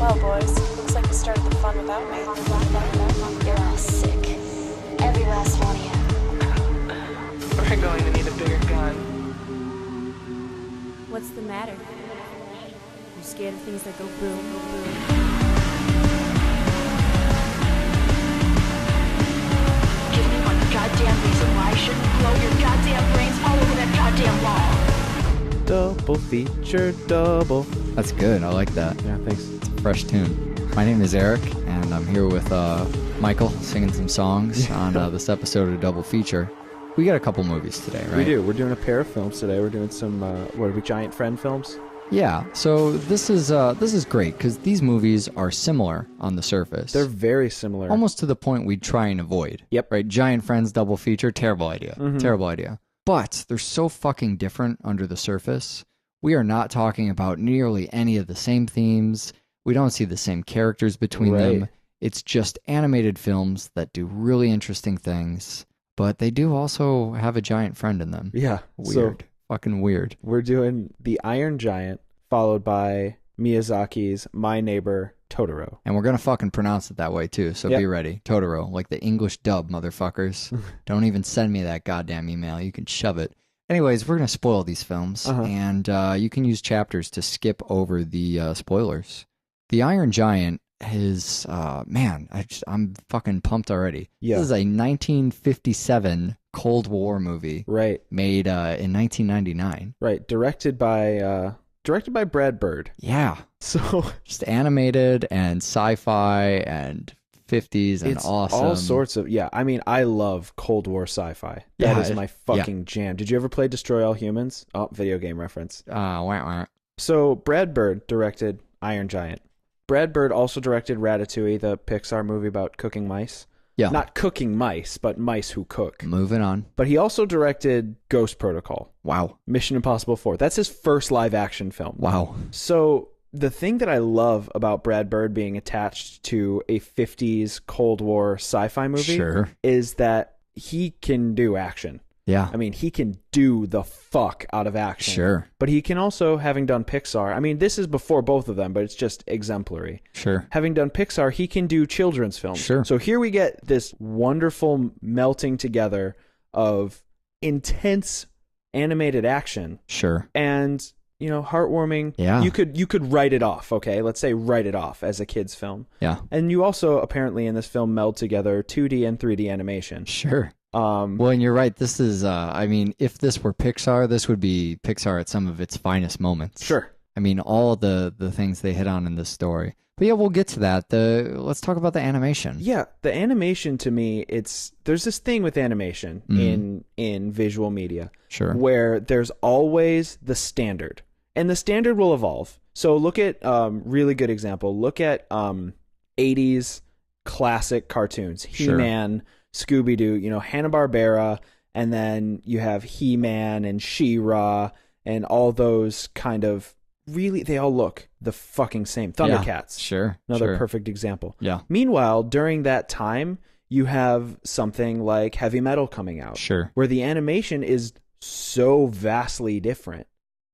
Well, boys, looks like you started the fun without me. You're all sick. Every last one of you. We're going to need a bigger gun. What's the matter? You scared of things that go boom, boom, boom? Give me one goddamn reason why I shouldn't blow your goddamn brains all over that goddamn wall. Double feature, double. That's good. I like that. Yeah, thanks. It's a fresh tune. My name is Eric, and I'm here with Michael singing some songs on this episode of Double Feature. We got a couple movies today, right? We do. We're doing a pair of films today. We're doing some, what are we, Giant Friend films? Yeah. So this is great because these movies are similar on the surface. They're very similar. Almost to the point we try and avoid. Yep. Right? Giant Friends Double Feature, terrible idea. Mm-hmm. Terrible idea. But they're so fucking different under the surface. We are not talking about nearly any of the same themes. We don't see the same characters between them. It's just animated films that do really interesting things, but they do also have a giant friend in them. Yeah. Weird. So fucking weird. we're doing The Iron Giant, followed by Miyazaki's My Neighbor Totoro. And we're going to fucking pronounce it that way too, so Yep. be ready. Totoro, like the English dub, motherfuckers. Don't even send me that goddamn email. You can shove it. Anyways, we're going to spoil these films, and you can use chapters to skip over the spoilers. The Iron Giant is, man, I'm fucking pumped already. Yeah. This is a 1957 Cold War movie. Right. Made in 1999. Right. Directed by Brad Bird. Yeah. So Just animated and sci-fi and 50s and it's awesome. all sorts of, yeah. I mean, I love Cold War sci-fi. Yeah, That is my fucking jam. Did you ever play Destroy All Humans? Oh, video game reference. Wah, wah. So Brad Bird directed Iron Giant. Brad Bird also directed Ratatouille, the Pixar movie about cooking mice. Yeah. Not cooking mice, but mice who cook. Moving on. But he also directed Ghost Protocol, Wow. Mission Impossible 4. That's his first live action film. Wow. So the thing that I love about Brad Bird being attached to a 50s Cold War sci-fi movie Sure. is that he can do action. Yeah. I mean, he can do the fuck out of action. Sure. But he can also, having done Pixar, I mean, this is before both of them, but it's just exemplary. Sure. Having done Pixar, he can do children's films. Sure. So here we get this wonderful melting together of intense animated action Sure. and, you know, heartwarming. Yeah. You could write it off, okay? Let's say write it off as a kid's film. Yeah. And you also apparently in this film meld together 2D and 3D animation. Sure. Well, and you're right. This is, I mean, if this were Pixar, this would be Pixar at some of its finest moments. Sure. I mean, all the things they hit on in this story. But yeah, we'll get to that. Let's talk about the animation. Yeah, the animation to me, there's this thing with animation in visual media. Sure. Where there's always the standard. And the standard will evolve. So look at really good example. Look at 80s classic cartoons. Sure. He-Man, Scooby-Doo, you know, Hanna-Barbera, and then you have He-Man and She-Ra and all those kind of really, they all look the fucking same. Thundercats. Sure. Another perfect example. Yeah. Meanwhile, during that time, you have something like heavy metal coming out. Sure. Where the animation is so vastly different.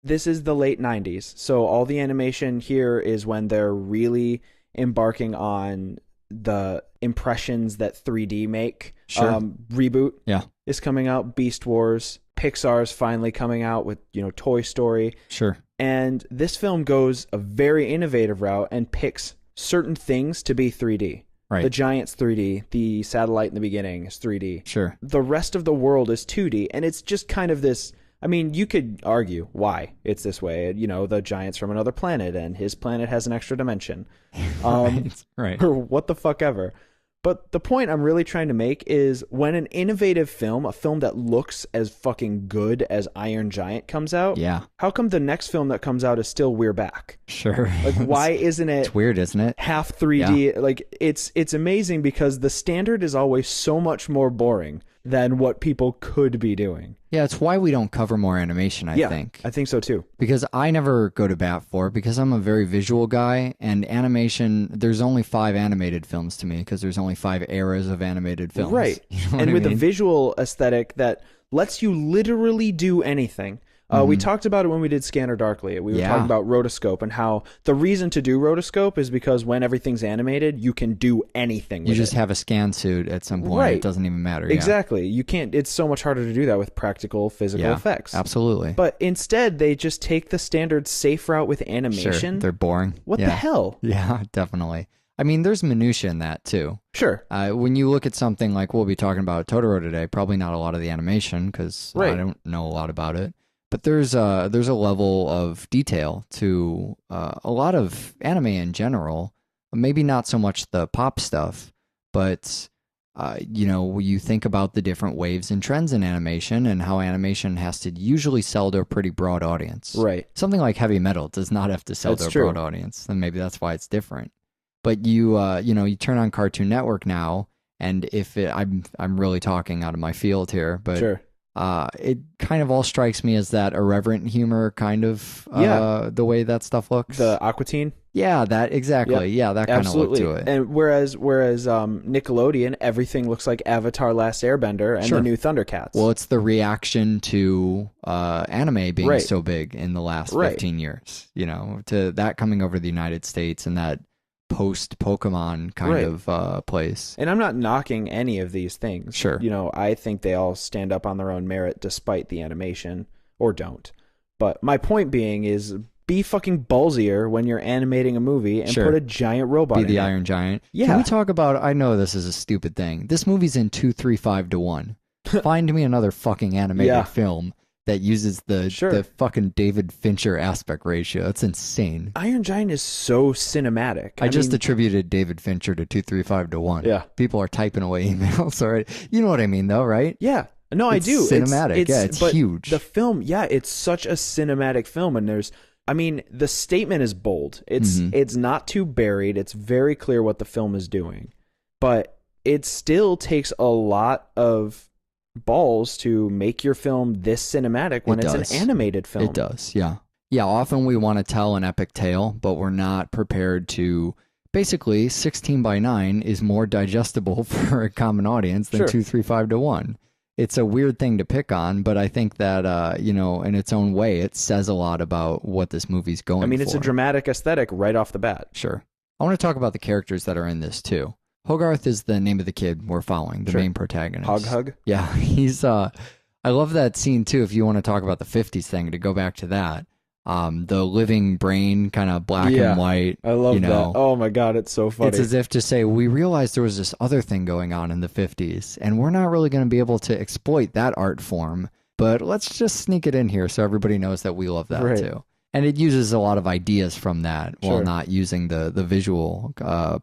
This is the late 90s. So all the animation here is when they're really embarking on the impressions that 3D make. Sure. Reboot Yeah. is coming out. Beast Wars. Pixar's finally coming out with, you know, Toy Story. Sure. And this film goes a very innovative route and picks certain things to be 3D. Right. The giant's 3D. The satellite in the beginning is 3D. Sure. The rest of the world is 2D. And it's just kind of this... I mean, you could argue why it's this way. You know, the giant's from another planet and his planet has an extra dimension. Right. Or what the fuck ever. But the point I'm really trying to make is when an innovative film, a film that looks as fucking good as Iron Giant comes out, Yeah. how come the next film that comes out is still We're Back? Sure. Like, why isn't it It's weird, isn't it? half 3D? Yeah. Like, it's amazing because the standard is always so much more boring than what people could be doing. Yeah, it's why we don't cover more animation, I think. I think so too. Because I never go to bat for it because I'm a very visual guy, and animation, there's only 5 animated films to me because there's only 5 eras of animated films. Right. You know and what with I mean? a visual aesthetic that lets you literally do anything. We talked about it when we did Scanner Darkly. We were talking about rotoscope and how the reason to do rotoscope is because when everything's animated, you can do anything with You just it. have a scan suit at some point. Right. It doesn't even matter. Exactly. You can't. It's so much harder to do that with practical physical effects. Absolutely. But instead, they just take the standard safe route with animation. Sure. They're boring. What the hell? Yeah, definitely. I mean, there's minutia in that too. Sure. When you look at something like we'll be talking about Totoro today, probably not a lot of the animation because I don't know a lot about it. But there's a level of detail to a lot of anime in general. Maybe not so much the pop stuff, but you think about the different waves and trends in animation and how animation has to usually sell to a pretty broad audience. Right. Something like heavy metal does not have to sell to a broad audience, and maybe that's why it's different. But you turn on Cartoon Network now, and I'm really talking out of my field here, but it kind of all strikes me as that irreverent humor kind of the way that stuff looks. The Aqua Teen? Yeah, that exactly. Yeah, that kind of look to it. And whereas Nickelodeon, everything looks like Avatar: Last Airbender and the new Thundercats. Well, it's the reaction to anime being so big in the last 15 years, to that coming over the United States and that post-Pokemon kind of place. And I'm not knocking any of these things. Sure. I think they all stand up on their own merit despite the animation, or don't. But my point being is be fucking ballsier when you're animating a movie and put a giant robot in it. Be the Iron Giant. Yeah. Can we talk about, I know this is a stupid thing. This movie's in 2-3-5-1. Find me another fucking animated film that uses the fucking David Fincher aspect ratio. That's insane. Iron Giant is so cinematic. I just attributed David Fincher to 2-3-5-1. Yeah. People are typing away emails already. You know what I mean, though, right? Yeah. No, It's I do. Cinematic. It's huge. The film, it's such a cinematic film, and the statement is bold. It's not too buried. It's very clear what the film is doing, but it still takes a lot of balls to make your film this cinematic when it's an animated film. It does, yeah. Yeah, often we want to tell an epic tale, but we're not prepared to... Basically, 16:9 is more digestible for a common audience than 2-3-5-1. It's a weird thing to pick on, but I think that, in its own way, it says a lot about what this movie's going for. I mean, it's a dramatic aesthetic right off the bat. Sure. I want to talk about the characters that are in this, too. Hogarth is the name of the kid we're following, the main protagonist. Hug? Yeah, he's... I love that scene, too, if you want to talk about the 50s thing, to go back to that. The living brain, kind of black and white. I love that. Oh my God, it's so funny. It's as if to say, we realized there was this other thing going on in the 50s, and we're not really going to be able to exploit that art form, but let's just sneak it in here so everybody knows that we love that too. And it uses a lot of ideas from that while not using the visual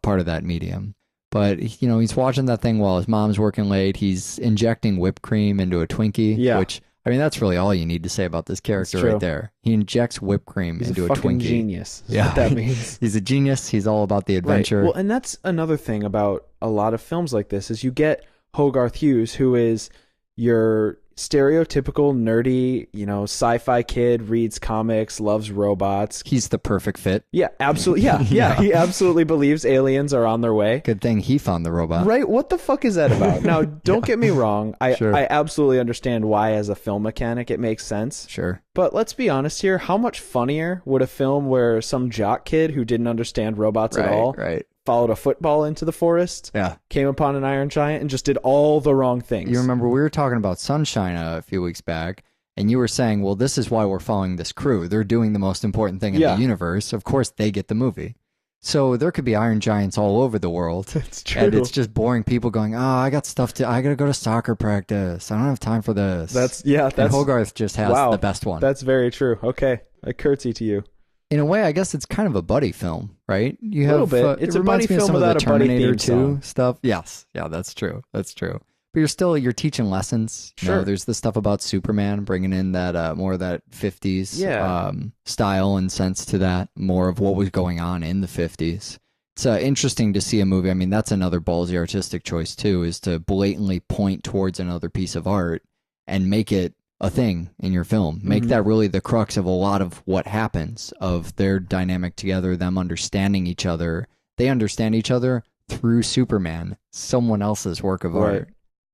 part of that medium. But, he's watching that thing while his mom's working late. He's injecting whipped cream into a Twinkie, which... I mean, that's really all you need to say about this character right there. He injects whipped cream into a Twinkie. Genius. What that means. He's a genius. He's all about the adventure. Right. Well, and that's another thing about a lot of films like this is you get Hogarth Hughes, who is your stereotypical nerdy, sci-fi kid, reads comics, loves robots. He's the perfect fit. Yeah, absolutely. Yeah. He absolutely believes aliens are on their way. Good thing he found the robot. Right? What the fuck is that about? Now, don't get me wrong. I absolutely understand why, as a film mechanic, it makes sense. Sure. But let's be honest here. How much funnier would a film where some jock kid who didn't understand robots at all followed a football into the forest, came upon an Iron Giant, and just did all the wrong things? You remember we were talking about Sunshine a few weeks back, and you were saying, well, this is why we're following this crew. They're doing the most important thing in the universe. Of course, they get the movie. So there could be Iron Giants all over the world. It's true. And it's just boring people going, I got I got to go to soccer practice. I don't have time for this. And Hogarth just has the best one. That's very true. Okay. I curtsy to you. In a way, I guess it's kind of a buddy film, right? You have a little bit. It's a buddy film without a Terminator buddy theme 2 stuff. Yes. Yeah, that's true. That's true. But you're teaching lessons. Sure. There's the stuff about Superman, bringing in that more of that 50s style and sense to that, more of what was going on in the 50s. It's interesting to see a movie. I mean, that's another ballsy artistic choice too, is to blatantly point towards another piece of art and make it a thing in your film. Make that really the crux of a lot of what happens, of their dynamic together, them understanding each other. They understand each other through Superman, someone else's work of art.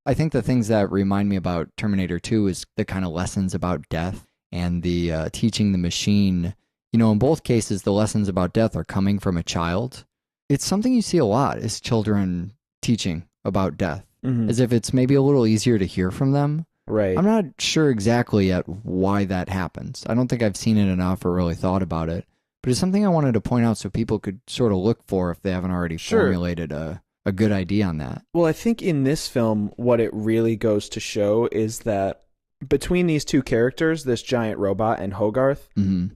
I think the things that remind me about Terminator 2 is the kind of lessons about death and the teaching the machine, you know, in both cases, the lessons about death are coming from a child. It's something you see a lot is children teaching about death, as if it's maybe a little easier to hear from them. Right. I'm not sure exactly yet why that happens. I don't think I've seen it enough or really thought about it, but it's something I wanted to point out so people could sort of look for if they haven't already formulated a good idea on that. Well, I think in this film, what it really goes to show is that between these two characters, this giant robot and Hogarth,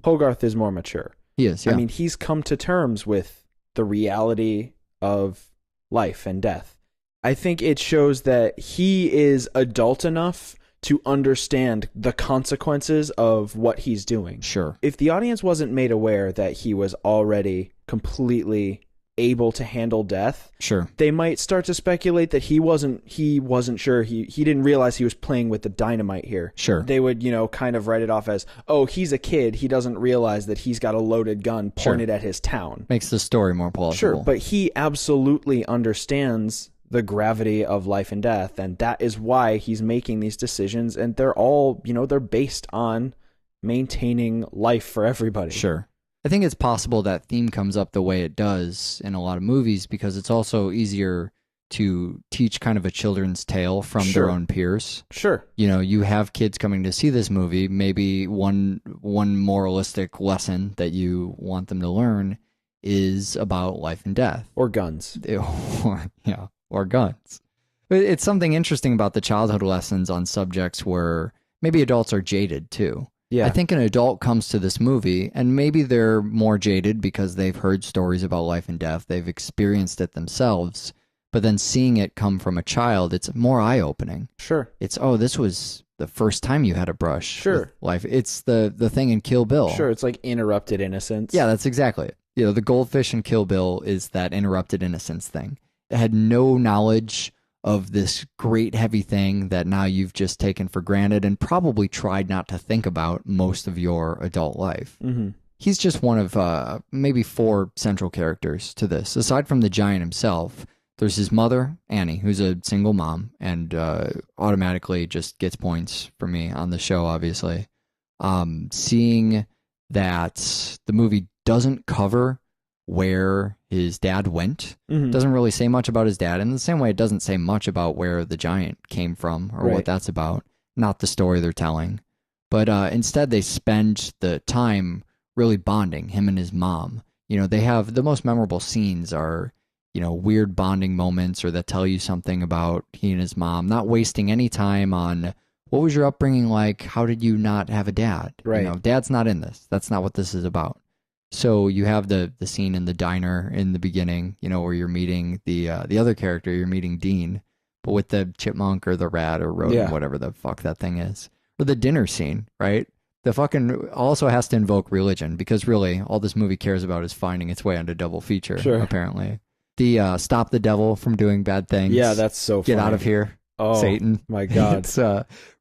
Hogarth is more mature. He is, yeah. I mean, he's come to terms with the reality of life and death. I think it shows that he is adult enough to understand the consequences of what he's doing. Sure. If the audience wasn't made aware that he was already completely able to handle death, sure, they might start to speculate that he wasn't sure, he didn't realize he was playing with the dynamite here. Sure. They would, you know, kind of write it off as, oh, he's a kid, he doesn't realize that he's got a loaded gun pointed at his town. Makes the story more plausible. Sure, but he absolutely understands the gravity of life and death, and that is why he's making these decisions, and they're all, you know, they're based on maintaining life for everybody. Sure. I think it's possible that theme comes up the way it does in a lot of movies because it's also easier to teach kind of a children's tale from their own peers. Sure. You know, you have kids coming to see this movie, maybe one moralistic lesson that you want them to learn is about life and death. Or guns. Or guns. But it's something interesting about the childhood lessons on subjects where maybe adults are jaded too. Yeah. I think an adult comes to this movie and maybe they're more jaded because they've heard stories about life and death. They've experienced it themselves. But then seeing it come from a child, it's more eye-opening. Sure. It's, oh, this was the first time you had a brush. Sure. With life. It's the thing in Kill Bill. Sure, it's like interrupted innocence. Yeah, that's exactly it. You know, the goldfish in Kill Bill is that interrupted innocence thing. It had no knowledge of this great heavy thing that now you've just taken for granted and probably tried not to think about most of your adult life. He's just one of maybe 4 central characters to this. Aside from the giant himself, there's his mother, Annie, who's a single mom and automatically just gets points for me on the show, obviously. Seeing that the movie doesn't cover where his dad went, doesn't really say much about his dad, in the same way it doesn't say much about where the giant came from or what that's about, not the story they're telling. But instead they spend the time really bonding, him and his mom. You know, they have the most memorable scenes are, you know, weird bonding moments or that tell you something about he and his mom, not wasting any time on what was your upbringing like, how did you not have a dad? Right. You know, dad's not in this. That's not what this is about. So you have the scene in the diner in the beginning, you know, where you're meeting the other character, you're meeting Dean, but with the chipmunk or the rat or rodent, whatever the fuck that thing is. Or the dinner scene, right? The fucking also has to invoke religion because really all this movie cares about is finding its way onto double feature, apparently. The stop the devil from doing bad things. Yeah, that's so funny. Get out of here. Oh, Satan. My God. It's,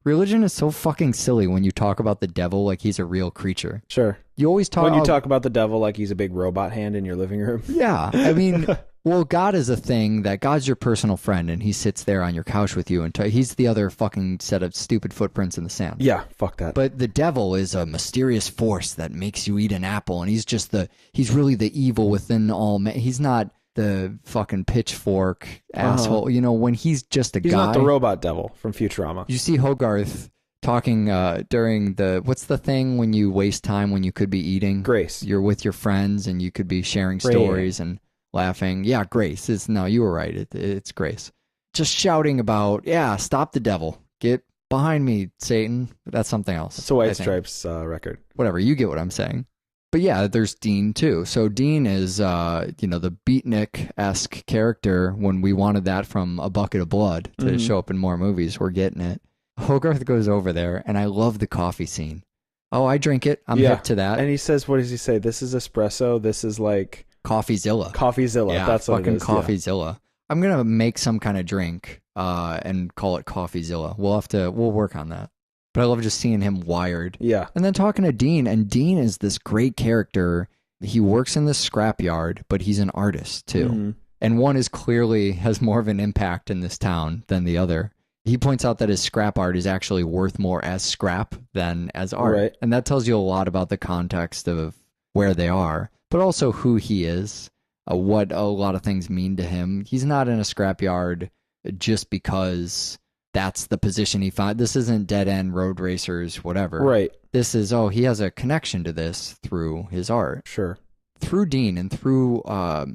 religion is so fucking silly when you talk about the devil like he's a real creature. Sure. You always talk... When you talk about the devil like he's a big robot hand in your living room. Yeah. I mean, well, God is a thing that God's your personal friend and he sits there on your couch with you and he's the other fucking set of stupid footprints in the sand. Yeah, fuck that. But the devil is a mysterious force that makes you eat an apple and he's really the evil within all men. He's not the fucking pitchfork asshole. You know, when he's just a guy. He's not the robot devil from Futurama. You see Hogarth talking during what's the thing when you waste time when you could be eating? Grace. You're with your friends and you could be sharing stories and laughing. Yeah, Grace. You were right. It's Grace. Just shouting about, stop the devil. Get behind me, Satan. But that's something else. It's a White Stripes record. Whatever. You get what I'm saying. But yeah, there's Dean too. So Dean is, the beatnik-esque character when we wanted that from A Bucket of Blood to show up in more movies. We're getting it. Hogarth goes over there, and I love the coffee scene. Oh, I drink it. I'm hip to that. And he says, what does he say? This is espresso. This is like... Coffeezilla. Coffeezilla. Yeah, that's what it is. Coffeezilla. Yeah. I'm going to make some kind of drink and call it Coffeezilla. We'll work on that. But I love just seeing him wired. Yeah. And then talking to Dean, and Dean is this great character. He works in this scrapyard, but he's an artist too. And one has more of an impact in this town than the other. He points out that his scrap art is actually worth more as scrap than as art. Right. And that tells you a lot about the context of where they are, but also who he is, what a lot of things mean to him. He's not in a scrapyard just because that's the position he found. This isn't dead end road racers, whatever. Right. This is, he has a connection to this through his art. Sure. Through Dean and through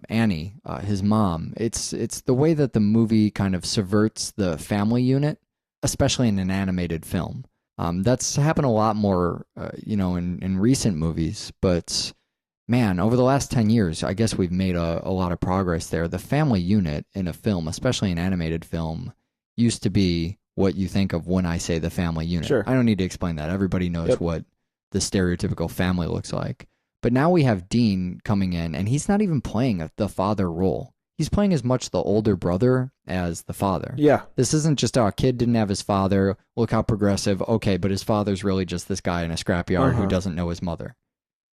Annie, his mom. It's the way that the movie kind of subverts the family unit, especially in an animated film. That's happened a lot more, in recent movies. But man, over the last 10 years, I guess we've made a lot of progress there. The family unit in a film, especially an animated film, used to be what you think of when I say the family unit. Sure. I don't need to explain that. Everybody knows what the stereotypical family looks like. But now we have Dean coming in, and he's not even playing the father role. He's playing as much the older brother as the father. Yeah. This isn't just, a kid didn't have his father. Look how progressive. Okay, but his father's really just this guy in a scrapyard who doesn't know his mother.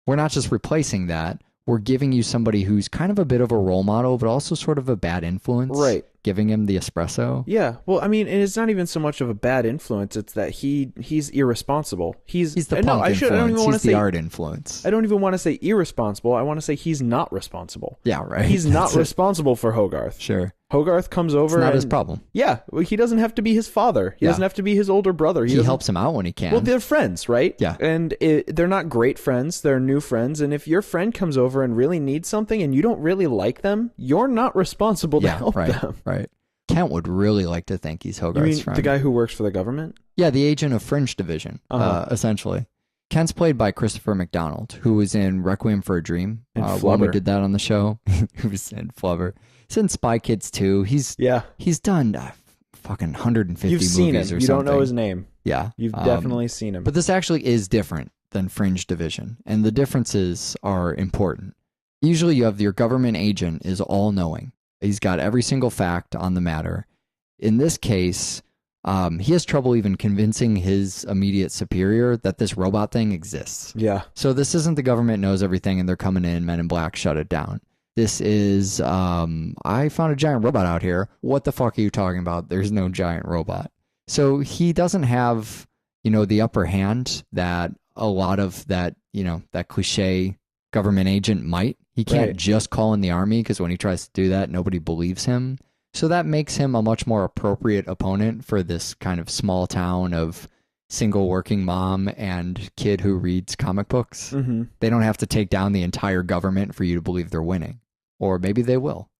We're not just replacing that. We're giving you somebody who's kind of a bit of a role model, but also sort of a bad influence. Right. Giving him the espresso. Yeah. Well, I mean, and it's not even so much of a bad influence. It's that he's irresponsible. He's the punk influence. I don't even want to say the art influence. I don't even want to say irresponsible. I want to say he's not responsible. Yeah, right. He's not responsible for Hogarth. Sure. Hogarth comes over. It's not his problem. Yeah. Well, he doesn't have to be his father. He doesn't have to be his older brother. He helps him out when he can. Well, they're friends, right? Yeah. And they're not great friends. They're new friends. And if your friend comes over and really needs something and you don't really like them, you're not responsible to help them. Right. Kent would really like to think he's Hogarth's friend. The guy who works for the government? Yeah, the agent of Fringe Division, essentially. Kent's played by Christopher McDonald, who was in Requiem for a Dream. When we did that on the show. He was in Flubber. He's in Spy Kids 2. He's done fucking 150 You've movies seen him. or You something. don't know his name. Yeah. You've definitely seen him. But this actually is different than Fringe Division, and the differences are important. Usually you have your government agent is all-knowing. He's got every single fact on the matter. In this case, he has trouble even convincing his immediate superior that this robot thing exists. Yeah. So this isn't the government knows everything and they're coming in, Men in Black, shut it down. This is, I found a giant robot out here. What the fuck are you talking about? There's no giant robot. So he doesn't have, the upper hand that a lot of that, that cliche government agent might. He can't just call in the army because when he tries to do that, nobody believes him. So that makes him a much more appropriate opponent for this kind of small town of single working mom and kid who reads comic books. Mm-hmm. They don't have to take down the entire government for you to believe they're winning. Or maybe they will.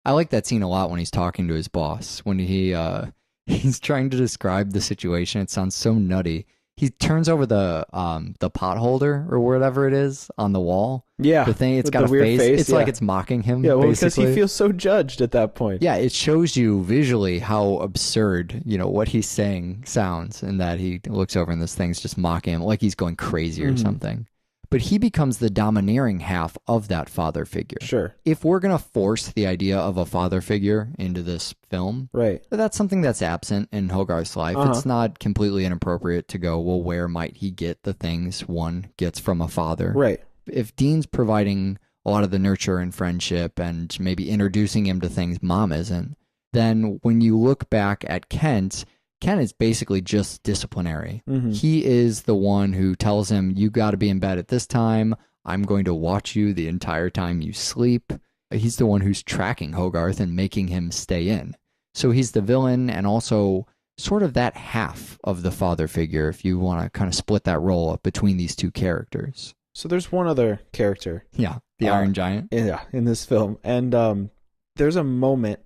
I like that scene a lot when he's talking to his boss. When he's trying to describe the situation. It sounds so nutty. He turns over the pot holder or whatever it is on the wall. Yeah. The thing, it's got a face. It's like it's mocking him. Yeah, well, because he feels so judged at that point. Yeah, it shows you visually how absurd, what he's saying sounds, and that he looks over and this thing's just mocking him like he's going crazy or something. But he becomes the domineering half of that father figure. Sure. If we're going to force the idea of a father figure into this film, that's something that's absent in Hogarth's life. It's not completely inappropriate to go, well, where might he get the things one gets from a father? Right. If Dean's providing a lot of the nurture and friendship and maybe introducing him to things mom isn't, then when you look back at Kent is basically just disciplinary. Mm-hmm. He is the one who tells him, you got to be in bed at this time. I'm going to watch you the entire time you sleep. He's the one who's tracking Hogarth and making him stay in. So he's the villain and also sort of that half of the father figure, if you want to kind of split that role up between these two characters. So there's one other character. Yeah, the Iron Giant. Yeah, in this film. And there's a moment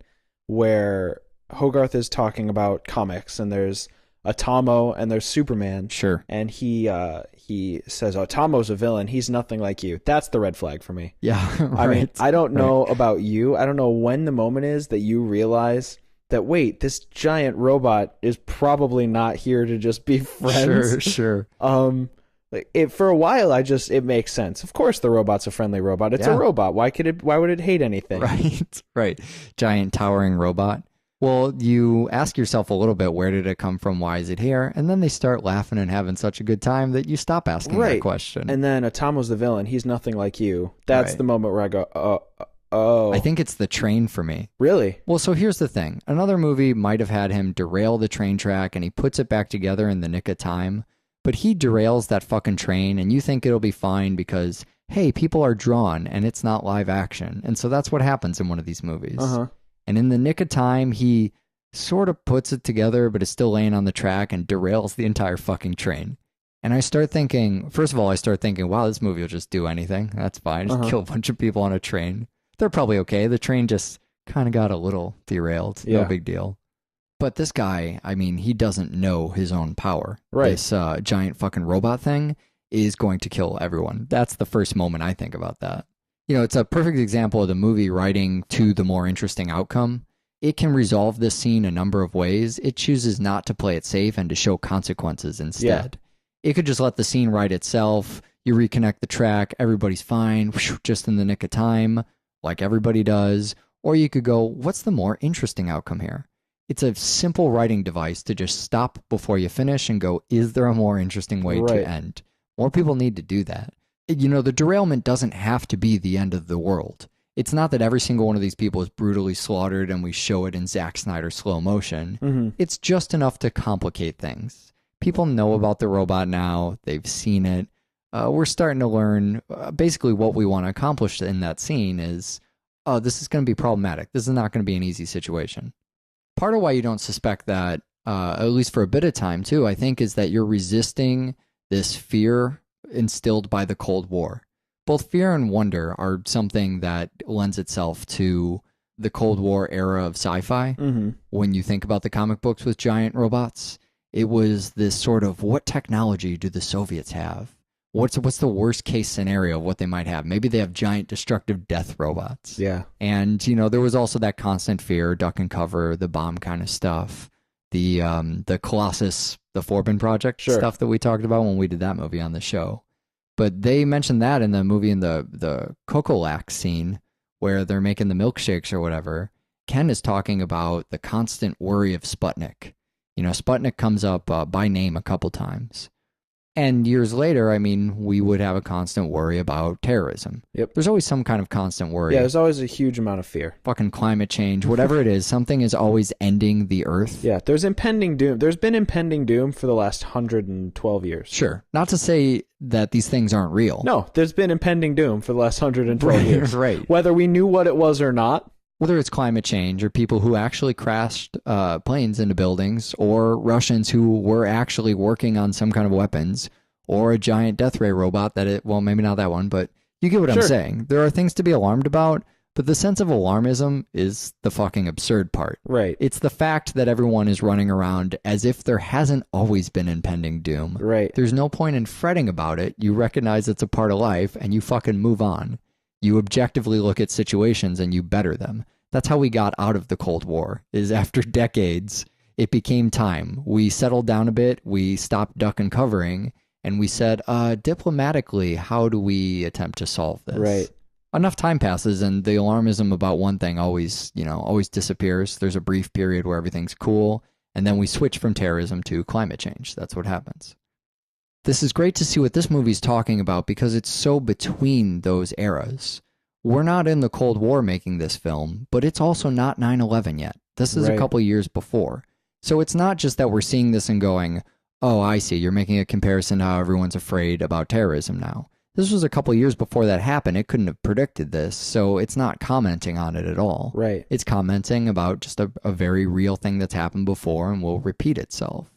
where Hogarth is talking about comics, and there's Atomo and there's Superman. Sure. And he says, Atomo's a villain. He's nothing like you. That's the red flag for me. Yeah, right. I mean, I don't know about you. I don't know when the moment is that you realize that, wait, this giant robot is probably not here to just be friends. Sure. For a while, it makes sense. Of course, the robot's a friendly robot. It's a robot. Why would it hate anything? Right. Giant towering robot. Well, you ask yourself a little bit, where did it come from? Why is it here? And then they start laughing and having such a good time that you stop asking that question. And then Atomo's the villain. He's nothing like you. That's the moment where I go, Oh. I think it's the train for me. Really? Well, so here's the thing. Another movie might have had him derail the train track and he puts it back together in the nick of time, but he derails that fucking train and you think it'll be fine because, hey, people are drawn and it's not live action. And so that's what happens in one of these movies. Uh-huh. And in the nick of time, he sort of puts it together, but is still laying on the track and derails the entire fucking train. And I start thinking, first of all, wow, this movie will just do anything. That's fine. Just kill a bunch of people on a train. They're probably okay. The train just kind of got a little derailed. Yeah. No big deal. But this guy, I mean, he doesn't know his own power. Right. This giant fucking robot thing is going to kill everyone. That's the first moment I think about that. You know, it's a perfect example of the movie writing to the more interesting outcome. It can resolve this scene a number of ways. It chooses not to play it safe and to show consequences instead. It could just let the scene write itself. You reconnect the track. Everybody's fine. Just in the nick of time, like everybody does. Or you could go, what's the more interesting outcome here? It's a simple writing device to just stop before you finish and go, is there a more interesting way to end? More people need to do that. You know, the derailment doesn't have to be the end of the world. It's not that every single one of these people is brutally slaughtered and we show it in Zack Snyder slow motion. Mm-hmm. It's just enough to complicate things. People know about the robot now. They've seen it. We're starting to learn basically what we want to accomplish in that scene is, oh, this is going to be problematic. This is not going to be an easy situation. Part of why you don't suspect that, at least for a bit of time too, I think, is that you're resisting this fear instilled by the Cold War. Both fear and wonder are something that lends itself to the Cold War era of sci-fi. Mm-hmm. When you think about the comic books with giant robots, it was this sort of, what technology do the Soviets have? What's the worst case scenario of what they might have? Maybe they have giant destructive death robots. Yeah. And, you know, there was also that constant fear, duck and cover, the bomb kind of stuff. The Colossus, the Forbin Project stuff that we talked about when we did that movie on the show. But they mentioned that in the movie in the Cocolac scene where they're making the milkshakes or whatever. Ken is talking about the constant worry of Sputnik. You know, Sputnik comes up by name a couple times. And years later, I mean, we would have a constant worry about terrorism. Yep. There's always some kind of constant worry. Yeah, there's always a huge amount of fear. Fucking climate change, whatever it is, something is always ending the earth. Yeah, there's impending doom. There's been impending doom for the last 112 years. Sure. Not to say that these things aren't real. No, there's been impending doom for the last 112 years. Right. Whether we knew what it was or not. Whether it's climate change or people who actually crashed planes into buildings or Russians who were actually working on some kind of weapons or a giant death ray robot well, maybe not that one, but you get what I'm saying. There are things to be alarmed about, but the sense of alarmism is the fucking absurd part. Right. It's the fact that everyone is running around as if there hasn't always been impending doom. Right. There's no point in fretting about it. You recognize it's a part of life and you fucking move on. You objectively look at situations and you better them. That's how we got out of the Cold War, is after decades, it became time. We settled down a bit, we stopped duck and covering, and we said, diplomatically, how do we attempt to solve this? Right. Enough time passes and the alarmism about one thing always disappears. There's a brief period where everything's cool, and then we switch from terrorism to climate change. That's what happens. This is great to see what this movie's talking about because it's so between those eras. We're not in the Cold War making this film, but it's also not 9/11 yet. This is a couple years before. So it's not just that we're seeing this and going, oh, I see, you're making a comparison to how everyone's afraid about terrorism now. This was a couple years before that happened. It couldn't have predicted this, so it's not commenting on it at all. Right. It's commenting about just a very real thing that's happened before and will repeat itself.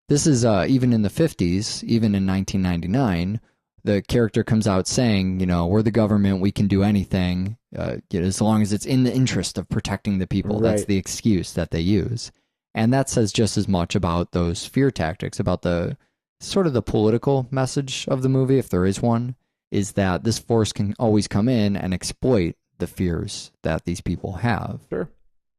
This is even in the 50s, even in 1999, the character comes out saying, you know, we're the government, we can do anything, as long as it's in the interest of protecting the people. Right. That's the excuse that they use. And that says just as much about those fear tactics, about the sort of the political message of the movie, if there is one, is that this force can always come in and exploit the fears that these people have. Sure.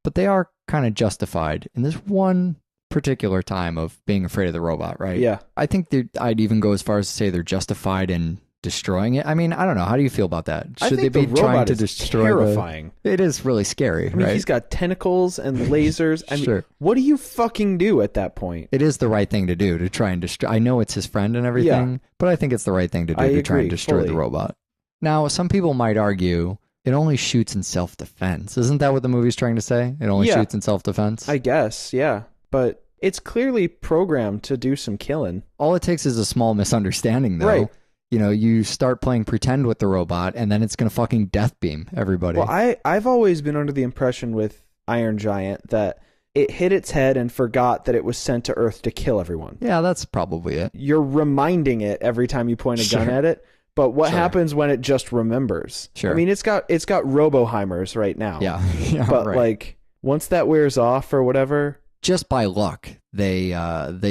But they are kind of justified in this one particular time of being afraid of the robot, right? Yeah. I think I'd even go as far as to say they're justified in destroying it. I mean, I don't know. How do you feel about that? Should they be trying to destroy terrifying. It is really scary, I mean, right? he's got tentacles and lasers. I mean, what do you fucking do at that point? It is the right thing to do to try and destroy. I know it's his friend and everything, but I think it's the right thing to do to try and destroy the robot. Now, some people might argue It only shoots in self-defense. Isn't that what the movie's trying to say? It only shoots in self-defense? I guess, yeah. But it's clearly programmed to do some killing. All it takes is a small misunderstanding, though. Right. You know, you start playing pretend with the robot, and then it's going to fucking death beam everybody. Well, I've always been under the impression with Iron Giant that it hit its head and forgot that it was sent to Earth to kill everyone. Yeah, that's probably it. You're reminding it every time you point a gun at it. But what happens when it just remembers? Sure. I mean, it's got Roboheimers right now. Yeah. Yeah, but right. like once that wears off or whatever, just by luck, they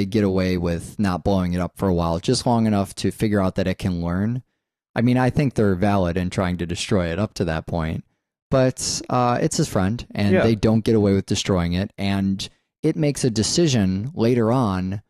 get away with not blowing it up for a while, just long enough to figure out that it can learn. I mean, I think they're valid in trying to destroy it up to that point, but it's his friend, and they don't get away with destroying it, and it makes a decision later on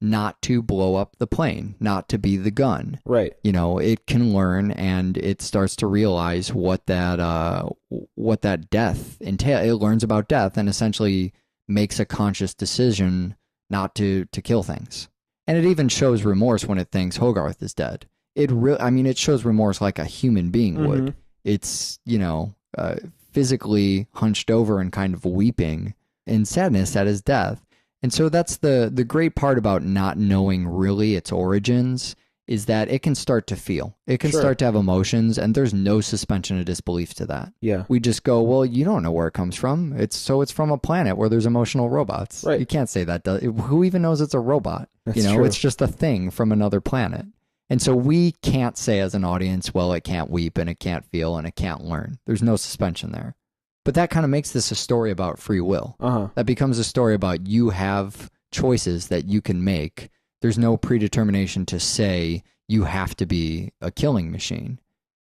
not to blow up the plane, not to be the gun. Right. You know, it can learn, and it starts to realize what that death entails. It learns about death and essentially makes a conscious decision not to kill things. And it even shows remorse when it thinks Hogarth is dead. It shows remorse like a human being would. It's, physically hunched over and kind of weeping in sadness at his death. And so that's the great part about not knowing really its origins, is that it can start to feel. It can start to have emotions, and there's no suspension of disbelief to that. Yeah. We just go, well, you don't know where it comes from. It's from a planet where there's emotional robots. Right. You can't say that. Who even knows it's a robot? That's true. It's just a thing from another planet. And so we can't say as an audience, well, it can't weep and it can't feel and it can't learn. There's no suspension there. But that kind of makes this a story about free will. That becomes a story about you have choices that you can make. There's no predetermination to say you have to be a killing machine.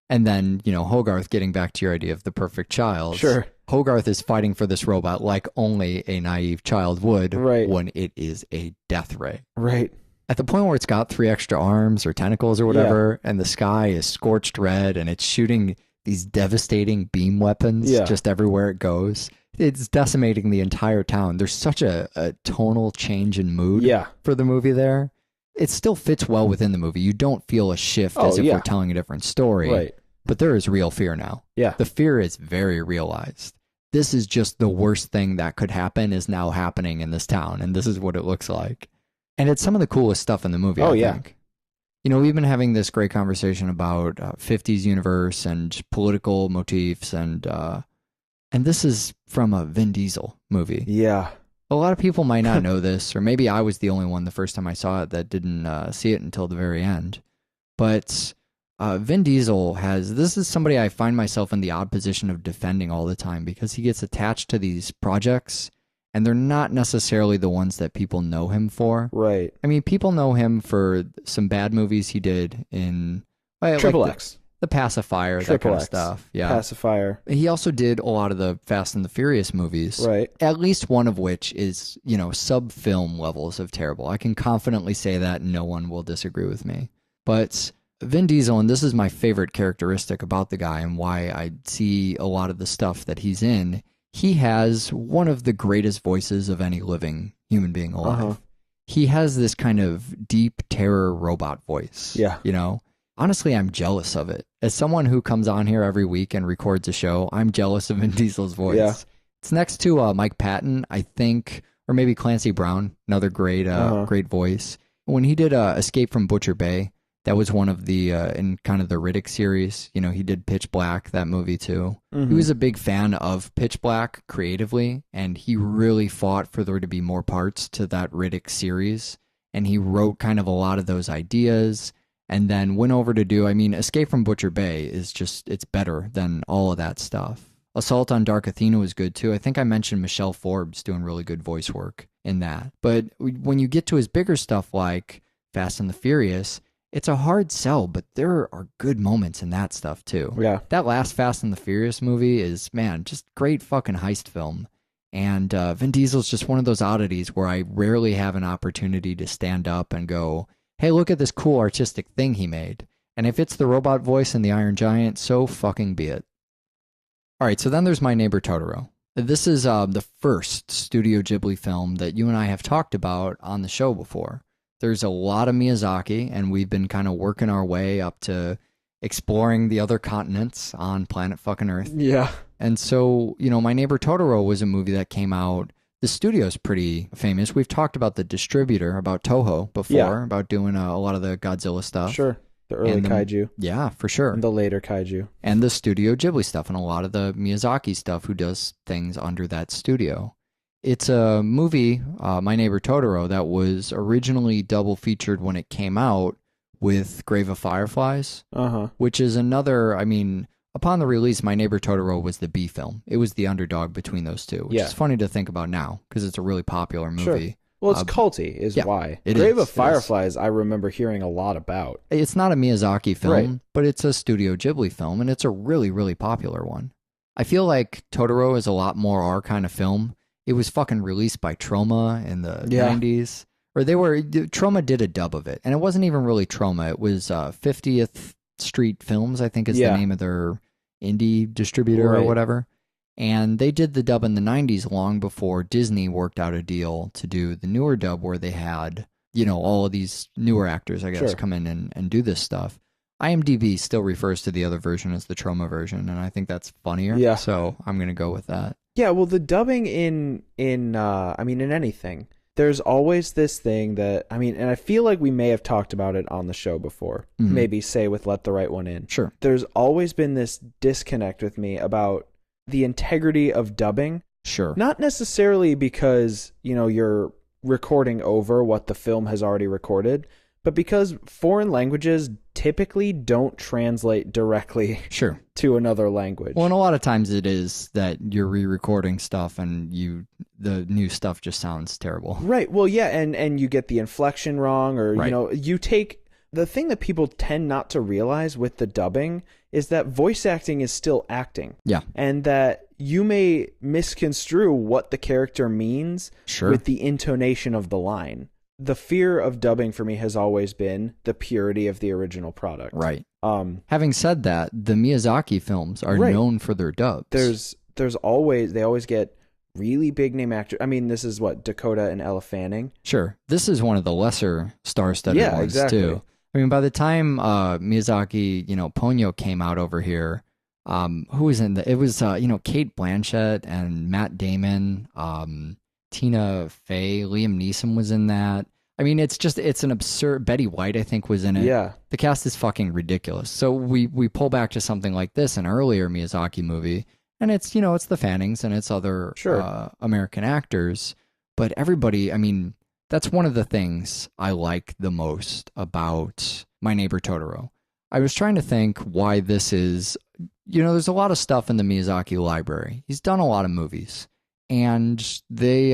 And then, Hogarth, getting back to your idea of the perfect child. Sure. Hogarth is fighting for this robot like only a naive child would when it is a death ray. Right. At the point where it's got 3 extra arms or tentacles or whatever, and the sky is scorched red and it's shooting these devastating beam weapons just everywhere it goes. It's decimating the entire town. There's such a tonal change in mood for the movie there. It still fits well within the movie. You don't feel a shift as if we're telling a different story. Right. But there is real fear now. Yeah. The fear is very realized. This is just the worst thing that could happen is now happening in this town, and this is what it looks like. And it's some of the coolest stuff in the movie, I think. We've been having this great conversation about 50s universe and political motifs, and this is from a Vin Diesel movie. Yeah. A lot of people might not know this, or maybe I was the only one the first time I saw it that didn't see it until the very end. But Vin Diesel this is somebody I find myself in the odd position of defending all the time, because he gets attached to these projects, and they're not necessarily the ones that people know him for. Right. I mean, people know him for some bad movies he did in Triple X. The Pacifier, that kind of stuff. Yeah. Pacifier. He also did a lot of the Fast and the Furious movies. Right. At least one of which is, sub-film levels of terrible. I can confidently say that no one will disagree with me. But Vin Diesel, and this is my favorite characteristic about the guy and why I see a lot of the stuff that he's in, he has one of the greatest voices of any living human being alive. He has this kind of deep terror robot voice. Yeah. Honestly, I'm jealous of it. As someone who comes on here every week and records a show, I'm jealous of Vin Diesel's voice. Yeah. It's next to Mike Patton, I think, or maybe Clancy Brown, another great voice. When he did Escape from Butcher Bay, that was one of the, in kind of the Riddick series, he did Pitch Black, that movie too. He was a big fan of Pitch Black creatively, and he really fought for there to be more parts to that Riddick series. And he wrote kind of a lot of those ideas, and then went over to do, Escape from Butcher Bay is just, it's better than all of that stuff. Assault on Dark Athena was good too. I think I mentioned Michelle Forbes doing really good voice work in that. But when you get to his bigger stuff like Fast and the Furious, it's a hard sell, but there are good moments in that stuff too. Yeah. That last Fast and the Furious movie is, man, just great fucking heist film. And Vin Diesel's just one of those oddities where I rarely have an opportunity to stand up and go, hey, look at this cool artistic thing he made. And if it's the robot voice in the Iron Giant, so fucking be it. All right, so then there's My Neighbor Totoro. This is the first Studio Ghibli film that you and I have talked about on the show before. There's a lot of Miyazaki, and we've been kind of working our way up to exploring the other continents on planet fucking Earth. Yeah. And so, My Neighbor Totoro was a movie that came out. The studio's pretty famous. We've talked about the distributor, about Toho before, about doing a lot of the Godzilla stuff. Sure. The early kaiju. Yeah, for sure. And the later kaiju. And the Studio Ghibli stuff and a lot of the Miyazaki stuff, who does things under that studio. It's a movie, My Neighbor Totoro, that was originally double featured when it came out with Grave of Fireflies, which is another, upon the release, My Neighbor Totoro was the B film. It was the underdog between those two, which is funny to think about now because it's a really popular movie. Sure. Well, it's culty is why. Grave of Fireflies, I remember hearing a lot about. It's not a Miyazaki film, but it's a Studio Ghibli film, and it's a really, really popular one. I feel like Totoro is a lot more our kind of film. It was fucking released by Troma in the 90s. Or Troma did a dub of it, and it wasn't even really Troma. It was 50th Street Films, I think is the name of their indie distributor or whatever. And they did the dub in the 90s long before Disney worked out a deal to do the newer dub where they had, all of these newer actors, I guess, come in and do this stuff. IMDb still refers to the other version as the Troma version, and I think that's funnier. Yeah. So I'm going to go with that. Yeah, well, the dubbing in anything, there's always this thing that, and I feel like we may have talked about it on the show before, maybe say with Let the Right One In. Sure. There's always been this disconnect with me about the integrity of dubbing. Sure. Not necessarily because, you're recording over what the film has already recorded, but because foreign languages typically don't translate directly to another language. Well, and a lot of times it is that you're re-recording stuff and the new stuff just sounds terrible. Right. Well, yeah, and you get the inflection wrong, or, you take... The thing that people tend not to realize with the dubbing is that voice acting is still acting. Yeah. And that you may misconstrue what the character means with the intonation of the line. The fear of dubbing for me has always been the purity of the original product. Right. Having said that, the Miyazaki films are known for their dubs. They always get really big name actors. This is Dakota and Ella Fanning. Sure. This is one of the lesser star-studded ones too. By the time Miyazaki, Ponyo came out over here, who was in it was, Kate Blanchett and Matt Damon, Tina Fey, Liam Neeson was in that. It's an absurd... Betty White, I think, was in it. Yeah. The cast is fucking ridiculous. So we pull back to something like this, an earlier Miyazaki movie, and it's, it's the Fannings and it's other American actors, but everybody, that's one of the things I like the most about My Neighbor Totoro. I was trying to think why this is... there's a lot of stuff in the Miyazaki library. He's done a lot of movies, and they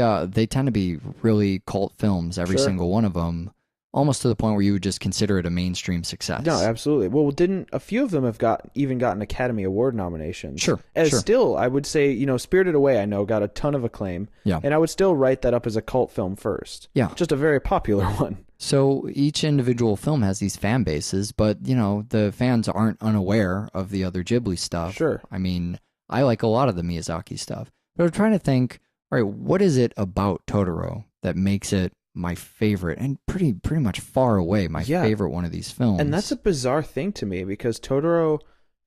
tend to be really cult films, every single one of them, almost to the point where you would just consider it a mainstream success. No, absolutely. Well, didn't a few of them have gotten Academy Award nominations? Sure. Still, I would say, Spirited Away, I know, got a ton of acclaim. Yeah. And I would still write that up as a cult film first. Yeah. Just a very popular one. So each individual film has these fan bases, but, the fans aren't unaware of the other Ghibli stuff. Sure. I like a lot of the Miyazaki stuff. But I'm trying to think, all right, what is it about Totoro that makes it my favorite, and pretty much far away my favorite one of these films? And that's a bizarre thing to me, because Totoro,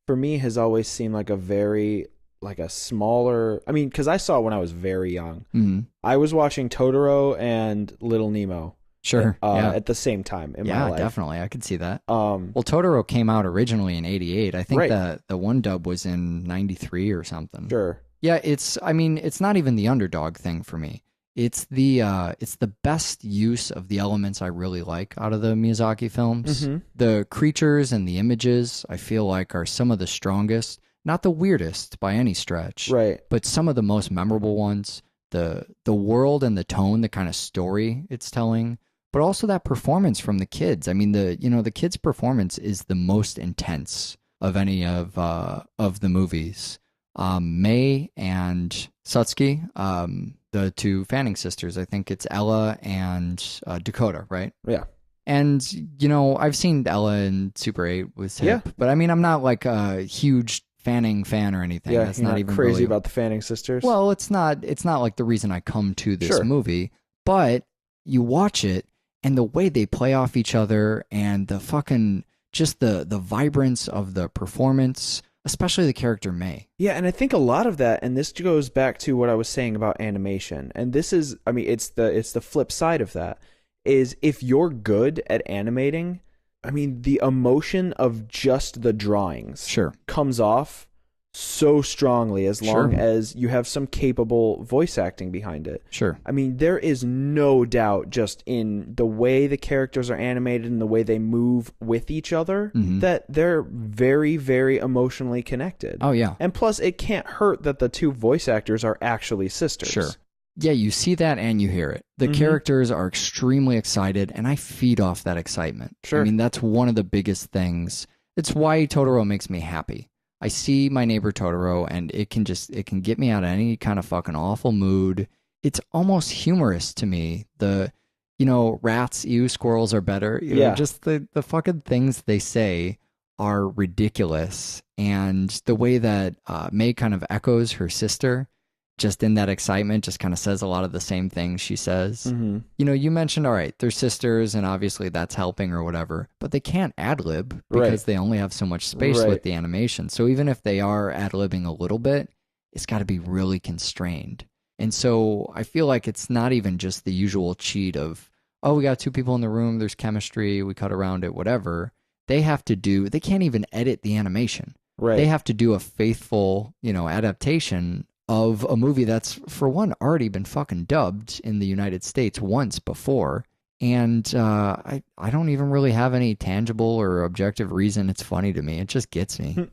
for me, has always seemed like a smaller... because I saw it when I was very young. Mm-hmm. I was watching Totoro and Little Nemo. Sure. At the same time in my life. Yeah, definitely. I could see that. Well, Totoro came out originally in 88. I think the one dub was in 93 or something. Sure. Yeah, it's not even the underdog thing for me. It's the best use of the elements I really like out of the Miyazaki films. Mm-hmm. The creatures and the images, I feel like, are some of the strongest. Not the weirdest by any stretch. Right. But some of the most memorable ones. The world and the tone, the kind of story it's telling. But also that performance from the kids. The kids' performance is the most intense of any of the movies. May and Satsuki, the two Fanning sisters. I think it's Ella and Dakota, right? Yeah. And, I've seen Ella in Super 8 with Hip, but I'm not like a huge Fanning fan or anything. Yeah, that's not even crazy really... about the Fanning sisters. Well, it's not like the reason I come to this movie, but you watch it and the way they play off each other and the fucking just the vibrance of the performance, especially the character May. Yeah, and I think a lot of that, and this goes back to what I was saying about animation, and this is, I mean, it's the flip side of that, is if you're good at animating, I mean, the emotion of just the drawings comes off so strongly as long as you have some capable voice acting behind it. I mean, there is no doubt just in the way the characters are animated and the way they move with each other that they're very, very emotionally connected. Oh, yeah. And plus, it can't hurt that the two voice actors are actually sisters. Yeah, you see that and you hear it. The characters are extremely excited, and I feed off that excitement. I mean, that's one of the biggest things. It's why Totoro makes me happy. I see My Neighbor Totoro, and it can get me out of any kind of fucking awful mood. It's almost humorous to me. The, rats, squirrels are better. You know, just the fucking things they say are ridiculous. And the way that May kind of echoes her sister, just in that excitement, just kind of says a lot of the same things she says. You mentioned, all right, they're sisters, and obviously that's helping or whatever, but they can't ad-lib because they only have so much space with the animation. So even if they are ad-libbing a little bit, it's got to be really constrained. And so I feel like it's not even just the usual cheat of, oh, we got two people in the room, there's chemistry, we cut around it, whatever. They can't even edit the animation. They have to do a faithful, adaptation of a movie that's, for one, already been fucking dubbed in the United States once before. And I don't even really have any tangible or objective reason it's funny to me. It just gets me.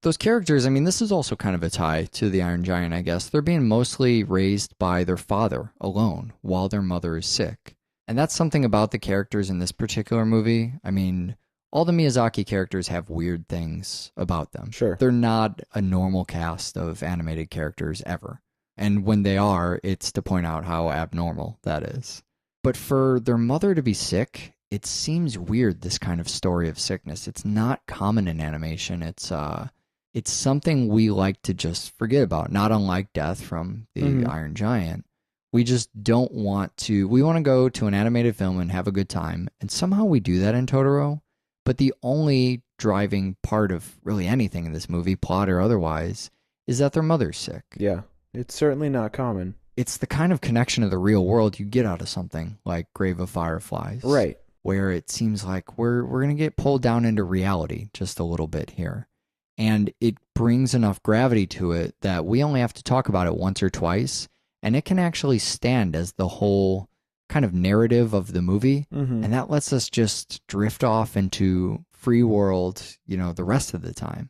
Those characters, I mean, this is also kind of a tie to the Iron Giant, I guess. They're being mostly raised by their father alone while their mother is sick. And that's something about the characters in this particular movie. I mean, all the Miyazaki characters have weird things about them. They're not a normal cast of animated characters ever. And when they are, it's to point out how abnormal that is. But for their mother to be sick, it seems weird, this kind of story of sickness. It's not common in animation. It's something we like to just forget about, not unlike death from the Iron Giant. We just don't want to. We want to go to an animated film and have a good time. And somehow we do that in Totoro. But the only driving part of really anything in this movie, plot or otherwise, is that their mother's sick. Yeah, it's certainly not common. It's the kind of connection to the real world you get out of something like Grave of Fireflies. Right. Where it seems like we're going to get pulled down into reality just a little bit here. And it brings enough gravity to it that we only have to talk about it once or twice, and it can actually stand as the whole kind of narrative of the movie, and that lets us just drift off into free world, the rest of the time.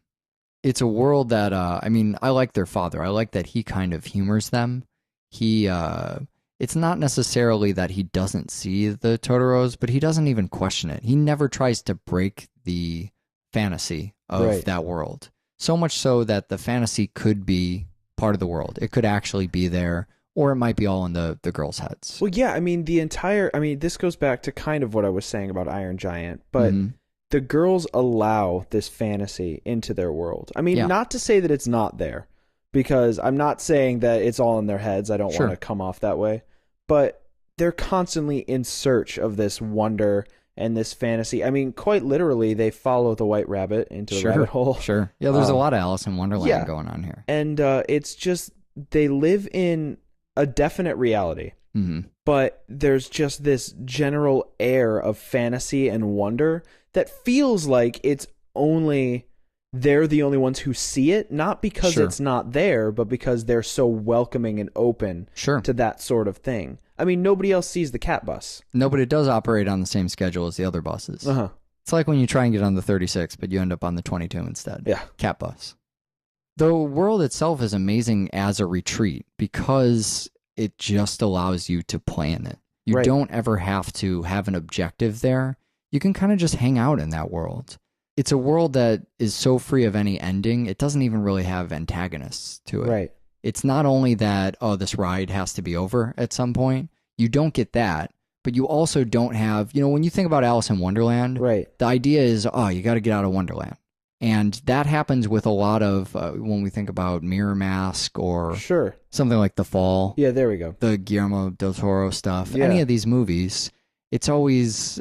It's a world that, I mean, I like their father. I like that he kind of humors them. It's not necessarily that he doesn't see the Totoros, but he doesn't even question it. He never tries to break the fantasy of that world. So much so that the fantasy could be part of the world. It could actually be there. Or it might be all in the girls' heads. Well, yeah, I mean, this goes back to kind of what I was saying about Iron Giant, but the girls allow this fantasy into their world. I mean, not to say that it's not there, because I'm not saying that it's all in their heads. I don't want to come off that way. But they're constantly in search of this wonder and this fantasy. I mean, quite literally, they follow the white rabbit into the rabbit hole. Yeah, there's a lot of Alice in Wonderland going on here. And it's just, they live in a definite reality, but there's just this general air of fantasy and wonder that feels like it's only they're the only ones who see it, not because it's not there, but because they're so welcoming and open to that sort of thing. I mean, nobody else sees the cat bus. No, but it does operate on the same schedule as the other buses. It's like when you try and get on the 36, but you end up on the 22 instead. Yeah. Cat bus. The world itself is amazing as a retreat because it just allows you to plan it. You don't ever have to have an objective there. You can kind of just hang out in that world. It's a world that is so free of any ending, it doesn't even really have antagonists to it. It's not only that, oh, this ride has to be over at some point. You don't get that. But you also don't have, when you think about Alice in Wonderland, the idea is, oh, you got to get out of Wonderland. And that happens with a lot of, when we think about Mirror Mask or something like The Fall. Yeah, there we go. The Guillermo del Toro stuff. Any of these movies, it's always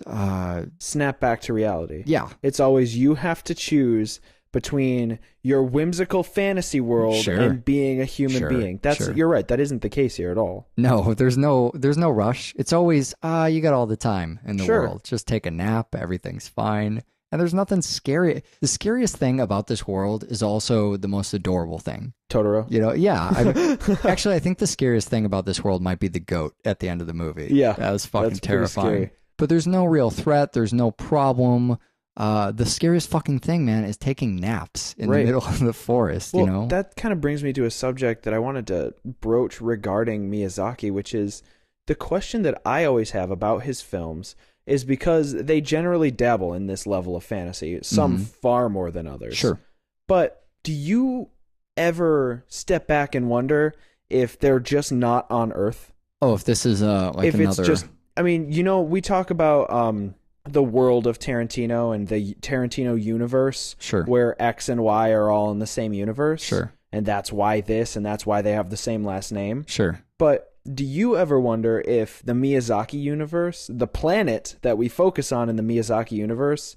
Snap back to reality. yeah. It's always you have to choose between your whimsical fantasy world Sure. and being a human Sure, being. That's sure. You're right. That isn't the case here at all. No, there's no rush. It's always you got all the time in the Sure. world. Just take a nap, everything's fine. And there's nothing scary. The scariest thing about this world is also the most adorable thing. Totoro. You know, yeah. Actually, I think the scariest thing about this world might be the goat at the end of the movie. Yeah, That was fucking that's pretty terrifying. scary. But there's no real threat. There's no problem. The scariest fucking thing, man, is taking naps in Right. the middle of the forest, Well, you know? that kind of brings me to a subject that I wanted to broach regarding Miyazaki, which is the question that I always have about his films is because they generally dabble in this level of fantasy, some far more than others. Sure. But do you ever step back and wonder if they're just not on Earth? Oh, if this is like If another... it's just, I mean, you know, we talk about the world of Tarantino and the Tarantino universe, Sure. where X and Y are all in the same universe. Sure. And that's why this, and that's why they have the same last name. Sure. But do you ever wonder if the Miyazaki universe, the planet that we focus on in the Miyazaki universe,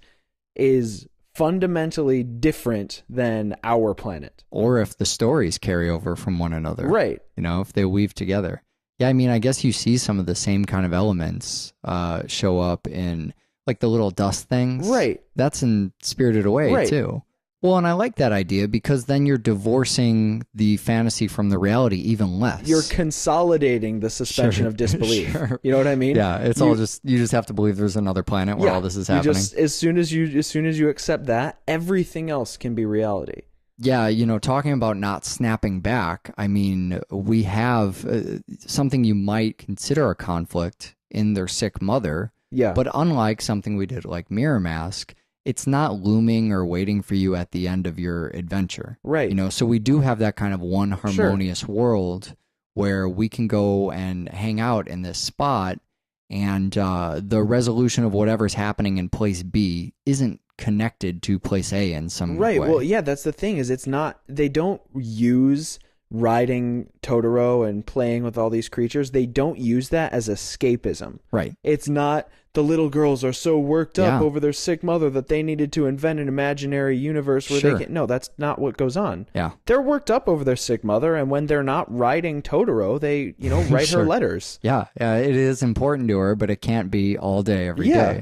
is fundamentally different than our planet? Or if the stories carry over from one another. Right. You know, if they weave together. Yeah, I mean, I guess you see some of the same kind of elements show up in like the little dust things. Right. That's in Spirited Away Right. too. Well, and I like that idea because then you're divorcing the fantasy from the reality even less. You're consolidating the suspension Sure. of disbelief. Sure. You know what I mean? Yeah, it's all just you just have to believe there's another planet where all this is happening. As soon as you accept that, everything else can be reality. Yeah, you know, talking about not snapping back, I mean, we have something you might consider a conflict in their sick mother. Yeah. But unlike something we did like Mirror Mask, it's not looming or waiting for you at the end of your adventure. Right. You know, so we do have that kind of one harmonious world where we can go and hang out in this spot, and the resolution of whatever's happening in place B isn't connected to place A in some Right. way. Well, yeah, that's the thing is it's not, they don't use riding Totoro and playing with all these creatures. They don't use that as escapism. Right. It's not the little girls are so worked up Yeah. over their sick mother that they needed to invent an imaginary universe where Sure. they can. No, that's not what goes on. Yeah. They're worked up over their sick mother, and when they're not riding Totoro, they, write Sure. her letters. Yeah, it is important to her, but it can't be all day, every day. Yeah.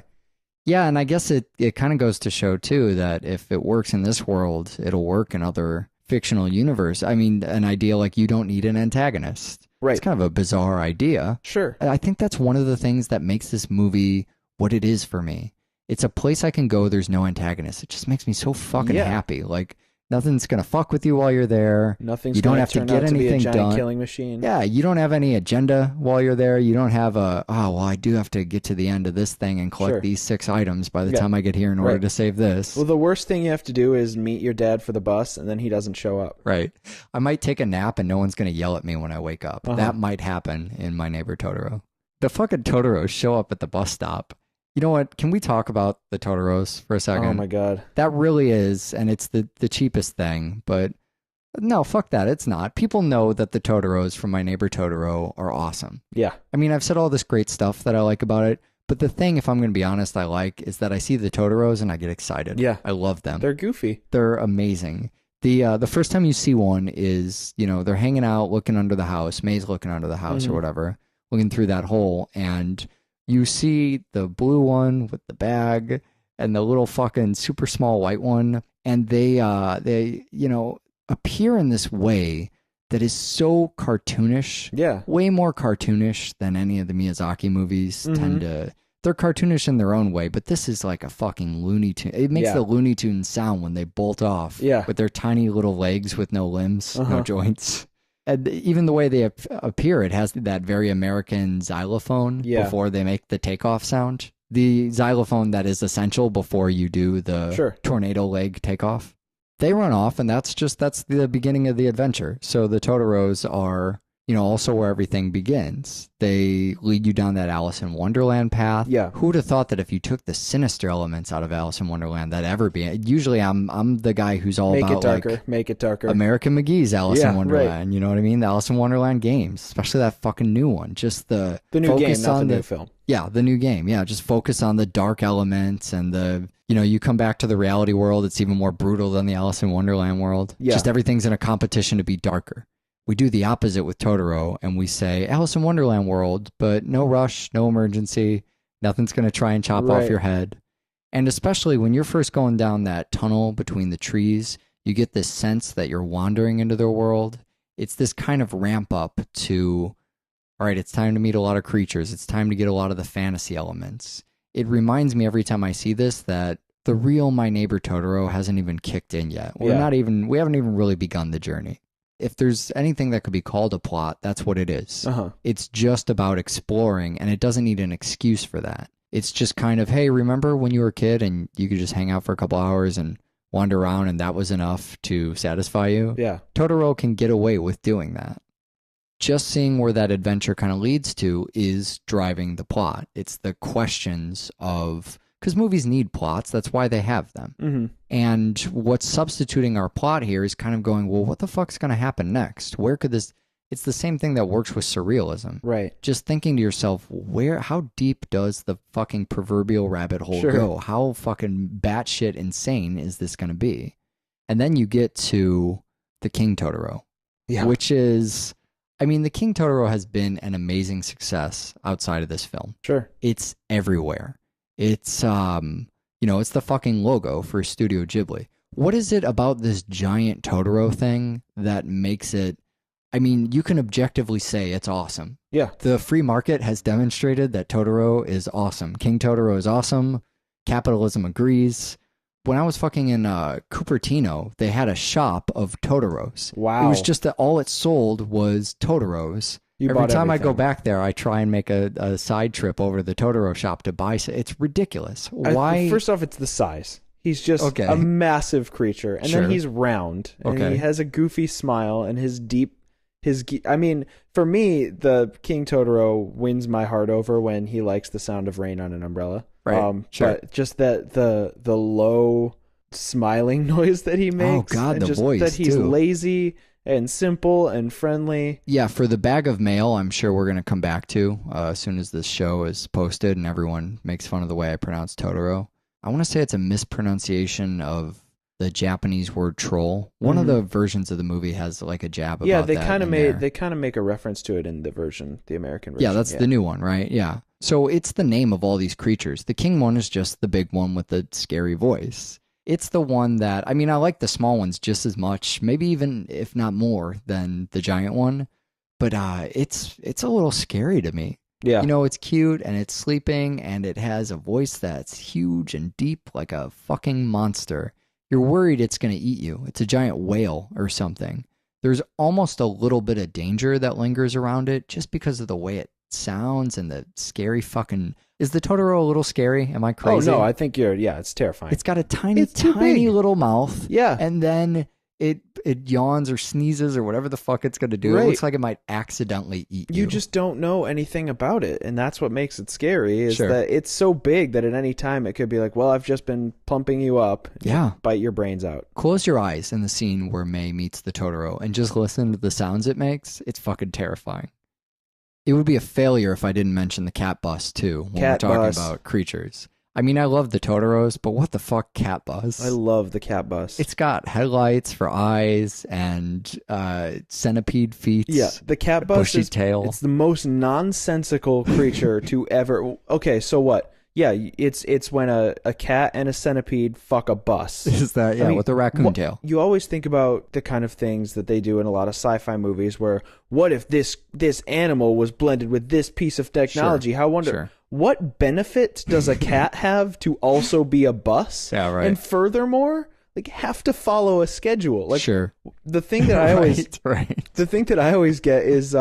Yeah, and I guess it kind of goes to show, too, that if it works in this world, it'll work in other fictional universe. I mean, an idea like you don't need an antagonist. Right. It's kind of a bizarre idea. Sure. I think that's one of the things that makes this movie what it is for me. It's a place I can go, there's no antagonist. It just makes me so fucking Yeah. happy. Like, nothing's going to fuck with you while you're there. Nothing's You don't gonna have to turn get out to be a anything giant done. killing machine. Yeah, you don't have any agenda while you're there. You don't have I do have to get to the end of this thing and collect Sure. these 6 items by the Yeah. time I get here in order Right. to save this. Well, the worst thing you have to do is meet your dad for the bus, and then he doesn't show up. Right. I might take a nap and no one's going to yell at me when I wake up. Uh-huh. That might happen in My Neighbor Totoro. The fucking Totoros show up at the bus stop. You know what? Can we talk about the Totoros for a second? Oh my god. That really is, and it's the cheapest thing, but no, fuck that. It's not. People know that the Totoros from My Neighbor Totoro are awesome. Yeah. I mean, I've said all this great stuff that I like about it, but the thing, if I'm going to be honest, I like is that I see the Totoros and I get excited. Yeah. I love them. They're goofy. They're amazing. The first time you see one is, they're hanging out, looking under the house. May's looking under the house or whatever, looking through that hole, and you see the blue one with the bag and the little fucking super small white one, and they appear in this way that is so cartoonish. Yeah. Way more cartoonish than any of the Miyazaki movies tend to. They're cartoonish in their own way, but this is like a fucking Looney Tune. It makes Yeah. the Looney Tune sound when they bolt off with their tiny little legs with no limbs, no joints. And even the way they appear, it has that very American xylophone before they make the takeoff sound. The xylophone that is essential before you do the tornado leg takeoff. They run off, and that's the beginning of the adventure. So the Totoros are also where everything begins. They lead you down that Alice in Wonderland path. Yeah. Who would have thought that if you took the sinister elements out of Alice in Wonderland, that'd ever be? Usually I'm the guy who's all Make about it darker. like Make it darker. American McGee's Alice in Yeah, Wonderland. right. You know what I mean? The Alice in Wonderland games, especially that fucking new one. Just the new focus game, not on the new film. Yeah, the new game. Yeah, just focus on the dark elements and you come back to the reality world. It's even more brutal than the Alice in Wonderland world. Yeah. Just everything's in a competition to be darker. We do the opposite with Totoro, and we say Alice in Wonderland world, but no rush, no emergency. Nothing's going to try and chop off your head. And especially when you're first going down that tunnel between the trees, you get this sense that you're wandering into their world. It's this kind of ramp up to, all right, it's time to meet a lot of creatures. It's time to get a lot of the fantasy elements. It reminds me every time I see this that the real My Neighbor Totoro hasn't even kicked in yet. We haven't even really begun the journey. If there's anything that could be called a plot, that's what it is. It's just about exploring, and it doesn't need an excuse for that. It's just kind of, hey, remember when you were a kid and you could just hang out for a couple hours and wander around and that was enough to satisfy you? Yeah. Totoro can get away with doing that. Just seeing where that adventure kind of leads to is driving the plot. It's the questions of... Because movies need plots. That's why they have them. Mm-hmm. And what's substituting our plot here is kind of going, well, what the fuck's going to happen next? Where could this... It's the same thing that works with surrealism. Right. Just thinking to yourself, how deep does the fucking proverbial rabbit hole go? How fucking batshit insane is this going to be? And then you get to the King Totoro. Yeah. Which is... I mean, the King Totoro has been an amazing success outside of this film. Sure. It's everywhere. It's, it's the fucking logo for Studio Ghibli. What is it about this giant Totoro thing that makes it, I mean, you can objectively say it's awesome. Yeah. The free market has demonstrated that Totoro is awesome. King Totoro is awesome. Capitalism agrees. When I was fucking in Cupertino, they had a shop of Totoros. Wow. It was just that all it sold was Totoros. Every time I go back there, I try and make a side trip over to the Totoro shop to buy. It's ridiculous. Why? First off, it's the size. He's just a massive creature, and then he's round, and he has a goofy smile, and I mean, for me, the King Totoro wins my heart over when he likes the sound of rain on an umbrella. Right. But just that the low smiling noise that he makes. Oh God, and the just voice that he's too. Lazy and simple and friendly. Yeah, for the bag of mail, I'm sure we're going to come back to as soon as this show is posted and everyone makes fun of the way I pronounce Totoro. I want to say it's a mispronunciation of the Japanese word troll. One of the versions of the movie has like a jab about that. Yeah, they kind of make a reference to it in the American version. Yeah, that's the new one, right? Yeah. So it's the name of all these creatures. The king one is just the big one with the scary voice. It's the one that, I mean, I like the small ones just as much, maybe even if not more than the giant one, but it's a little scary to me. Yeah. It's cute and it's sleeping and it has a voice that's huge and deep like a fucking monster. You're worried it's going to eat you. It's a giant whale or something. There's almost a little bit of danger that lingers around it just because of the way it sounds and the scary fucking... Is the Totoro a little scary? Am I crazy? Oh, no, I think it's terrifying. It's got a tiny little mouth. Yeah. And then it yawns or sneezes or whatever the fuck it's going to do. Right. It looks like it might accidentally eat you. You just don't know anything about it, and that's what makes it scary, is Sure. that it's so big that at any time it could be like, well, I've just been pumping you up. Yeah. Bite your brains out. Close your eyes in the scene where May meets the Totoro and just listen to the sounds it makes. It's fucking terrifying. It would be a failure if I didn't mention the cat bus, too, when we're talking about creatures. I mean, I love the Totoros, but what the fuck, cat bus? I love the cat bus. It's got headlights for eyes and centipede feet. Yeah, the cat bus bushy is tail. It's the most nonsensical creature to ever... Okay, so what? Yeah, it's when a cat and a centipede fuck a bus. Is that, yeah, with a raccoon tail. You always think about the kind of things that they do in a lot of sci-fi movies where, what if this animal was blended with this piece of technology? Sure. How wonderful. Sure. What benefit does a cat have to also be a bus? Yeah, right. And furthermore, like, have to follow a schedule. Like, sure. The thing that I always... right. The thing that I always get is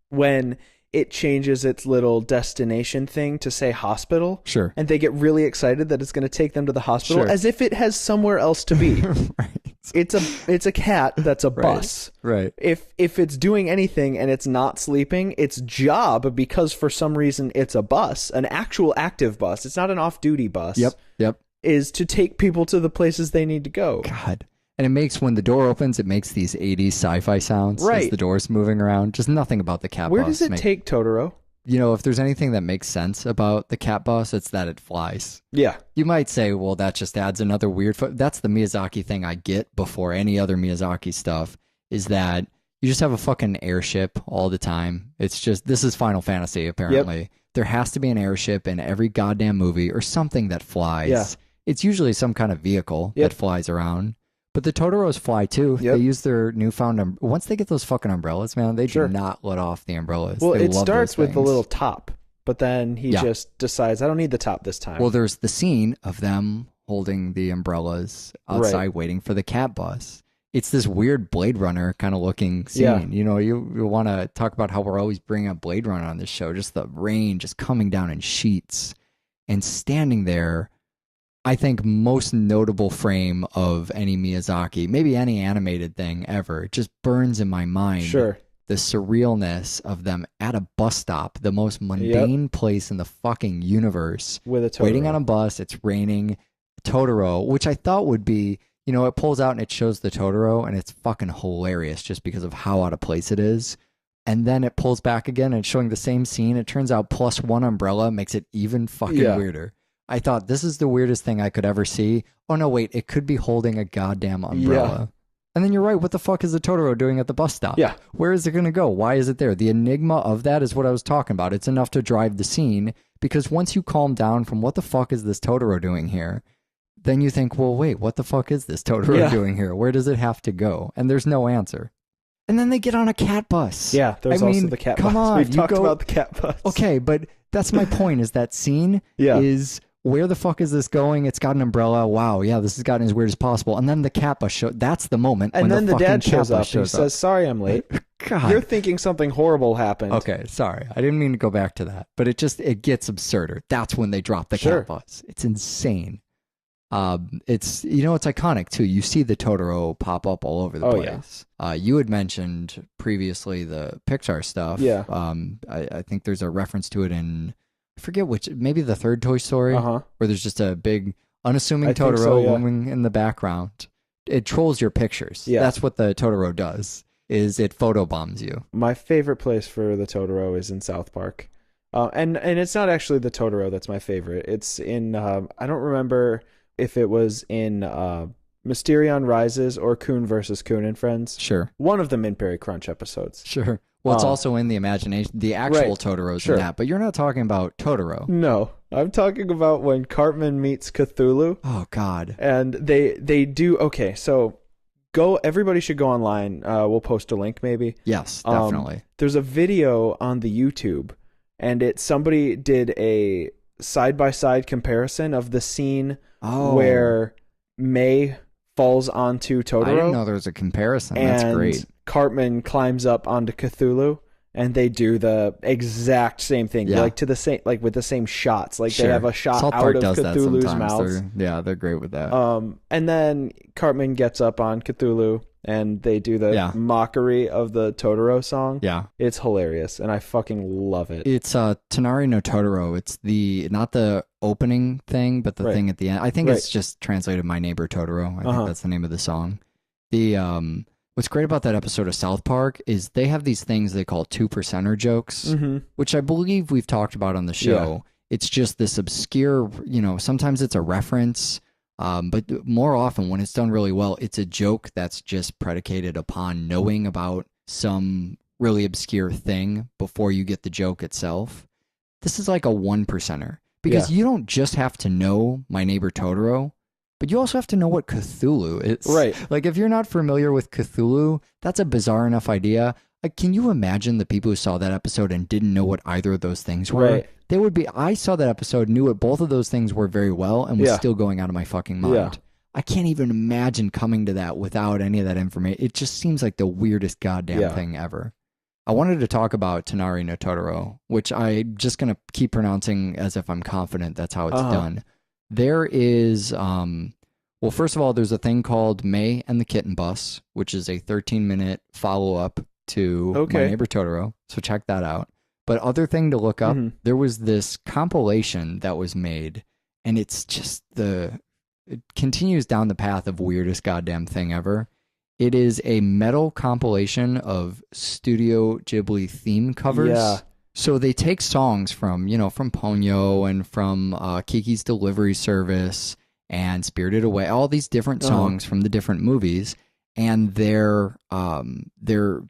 when... it changes its little destination thing to say hospital. Sure. And they get really excited that it's going to take them to the hospital Sure. as if it has somewhere else to be. Right. It's a cat that's a bus. Right. If it's doing anything and it's not sleeping, its job, because for some reason it's a bus, an actual active bus, it's not an off-duty bus. Yep. Is to take people to the places they need to go. God. And it makes, when the door opens, it makes these 80s sci-fi sounds as the door's moving around. Just nothing about the cat bus. Where does it take Totoro? You know, if there's anything that makes sense about the cat bus, it's that it flies. Yeah. You might say, well, that just adds another weird... That's the Miyazaki thing I get before any other Miyazaki stuff, is that you just have a fucking airship all the time. It's just... This is Final Fantasy, apparently. Yep. There has to be an airship in every goddamn movie or something that flies. Yeah. It's usually some kind of vehicle that flies around. But the Totoros fly too. They use their newfound... Once they get those fucking umbrellas, man, they do not let off the umbrellas. Well, they it starts with the little top, but then he just decides, I don't need the top this time. Well, there's the scene of them holding the umbrellas outside waiting for the cat bus. It's this weird Blade Runner kind of looking scene. Yeah. You know, you want to talk about how we're always bringing up Blade Runner on this show. Just the rain just coming down in sheets and standing there. I think most notable frame of any Miyazaki, maybe any animated thing ever, it just burns in my mind. Sure. The surrealness of them at a bus stop, the most mundane place in the fucking universe. With a Totoro. Waiting on a bus, it's raining. Totoro, which I thought would be, you know, it pulls out and it shows the Totoro, and it's fucking hilarious just because of how out of place it is. And then it pulls back again and it's showing the same scene. It turns out plus one umbrella makes it even fucking weirder. I thought, this is the weirdest thing I could ever see. Oh, no, wait. It could be holding a goddamn umbrella. Yeah. And then you're right. What the fuck is the Totoro doing at the bus stop? Yeah. Where is it going to go? Why is it there? The enigma of that is what I was talking about. It's enough to drive the scene, because once you calm down from what the fuck is this Totoro doing here, then you think, well, wait, what the fuck is this Totoro doing here? Where does it have to go? And there's no answer. And then they get on a cat bus. Yeah, there's also the cat bus. Come on. We've talked about the cat bus. Okay, but that's my point, is that scene is... Where the fuck is this going? It's got an umbrella. Wow, yeah, this has gotten as weird as possible. And then the cat bus show. That's the moment. And when then the dad shows up. He says, "Sorry, I'm late." God, you're thinking something horrible happened. Okay, sorry, I didn't mean to go back to that. But it gets absurder. That's when they drop the cat bus. It's insane. It's it's iconic too. You see the Totoro pop up all over the place. Yeah. You had mentioned previously the Pixar stuff. Yeah. I think there's a reference to it in. I forget which, maybe the third Toy Story, where there's just a big, unassuming Totoro looming in the background. It trolls your pictures. Yeah. That's what the Totoro does, is it photobombs you. My favorite place for the Totoro is in South Park. And it's not actually the Totoro that's my favorite. It's in, I don't remember if it was in Mysterion Rises or Coon versus Coon and Friends. Sure. One of the Mint Berry Crunch episodes. Sure. Well, it's also in the imagination, the actual Totoro's in that, but you're not talking about Totoro. No, I'm talking about when Cartman meets Cthulhu. Oh, God. And they do, okay, so everybody should go online. We'll post a link maybe. Yes, definitely. There's a video on the YouTube, and somebody did a side-by-side comparison of the scene where May falls onto Totoro. I didn't know there was a comparison. That's great. Cartman climbs up onto Cthulhu, and they do the exact same thing, like with the same shots. Like they have a shot South out Park of does Cthulhu's that mouth. They're great with that. And then Cartman gets up on Cthulhu, and they do the mockery of the Totoro song. Yeah, it's hilarious, and I fucking love it. It's Tonari no Totoro. It's not the opening thing, but the thing at the end. I think it's just translated "My Neighbor Totoro." I think that's the name of the song. The what's great about that episode of South Park is they have these things they call 2%er jokes, which I believe we've talked about on the show. Yeah. It's just this obscure, sometimes it's a reference, but more often when it's done really well, it's a joke that's just predicated upon knowing about some really obscure thing before you get the joke itself. This is like a 1%er because you don't just have to know My Neighbor Totoro, but you also have to know what Cthulhu is. Right. Like, if you're not familiar with Cthulhu, that's a bizarre enough idea. Like, can you imagine the people who saw that episode and didn't know what either of those things were? Right. They would be, I saw that episode, knew what both of those things were very well, and was still going out of my fucking mind. Yeah. I can't even imagine coming to that without any of that information. It just seems like the weirdest goddamn thing ever. I wanted to talk about Tonari no Totoro, which I'm just going to keep pronouncing as if I'm confident that's how it's done. There is Well, first of all, there's a thing called May and the Kitten Bus, which is a 13-minute follow-up to My Neighbor Totoro. So check that out. But other thing to look up, there was this compilation that was made, and it's just it continues down the path of weirdest goddamn thing ever. It is a metal compilation of Studio Ghibli theme covers. Yeah. So they take songs from Ponyo and from Kiki's Delivery Service and Spirited Away, all these different songs from the different movies, and they're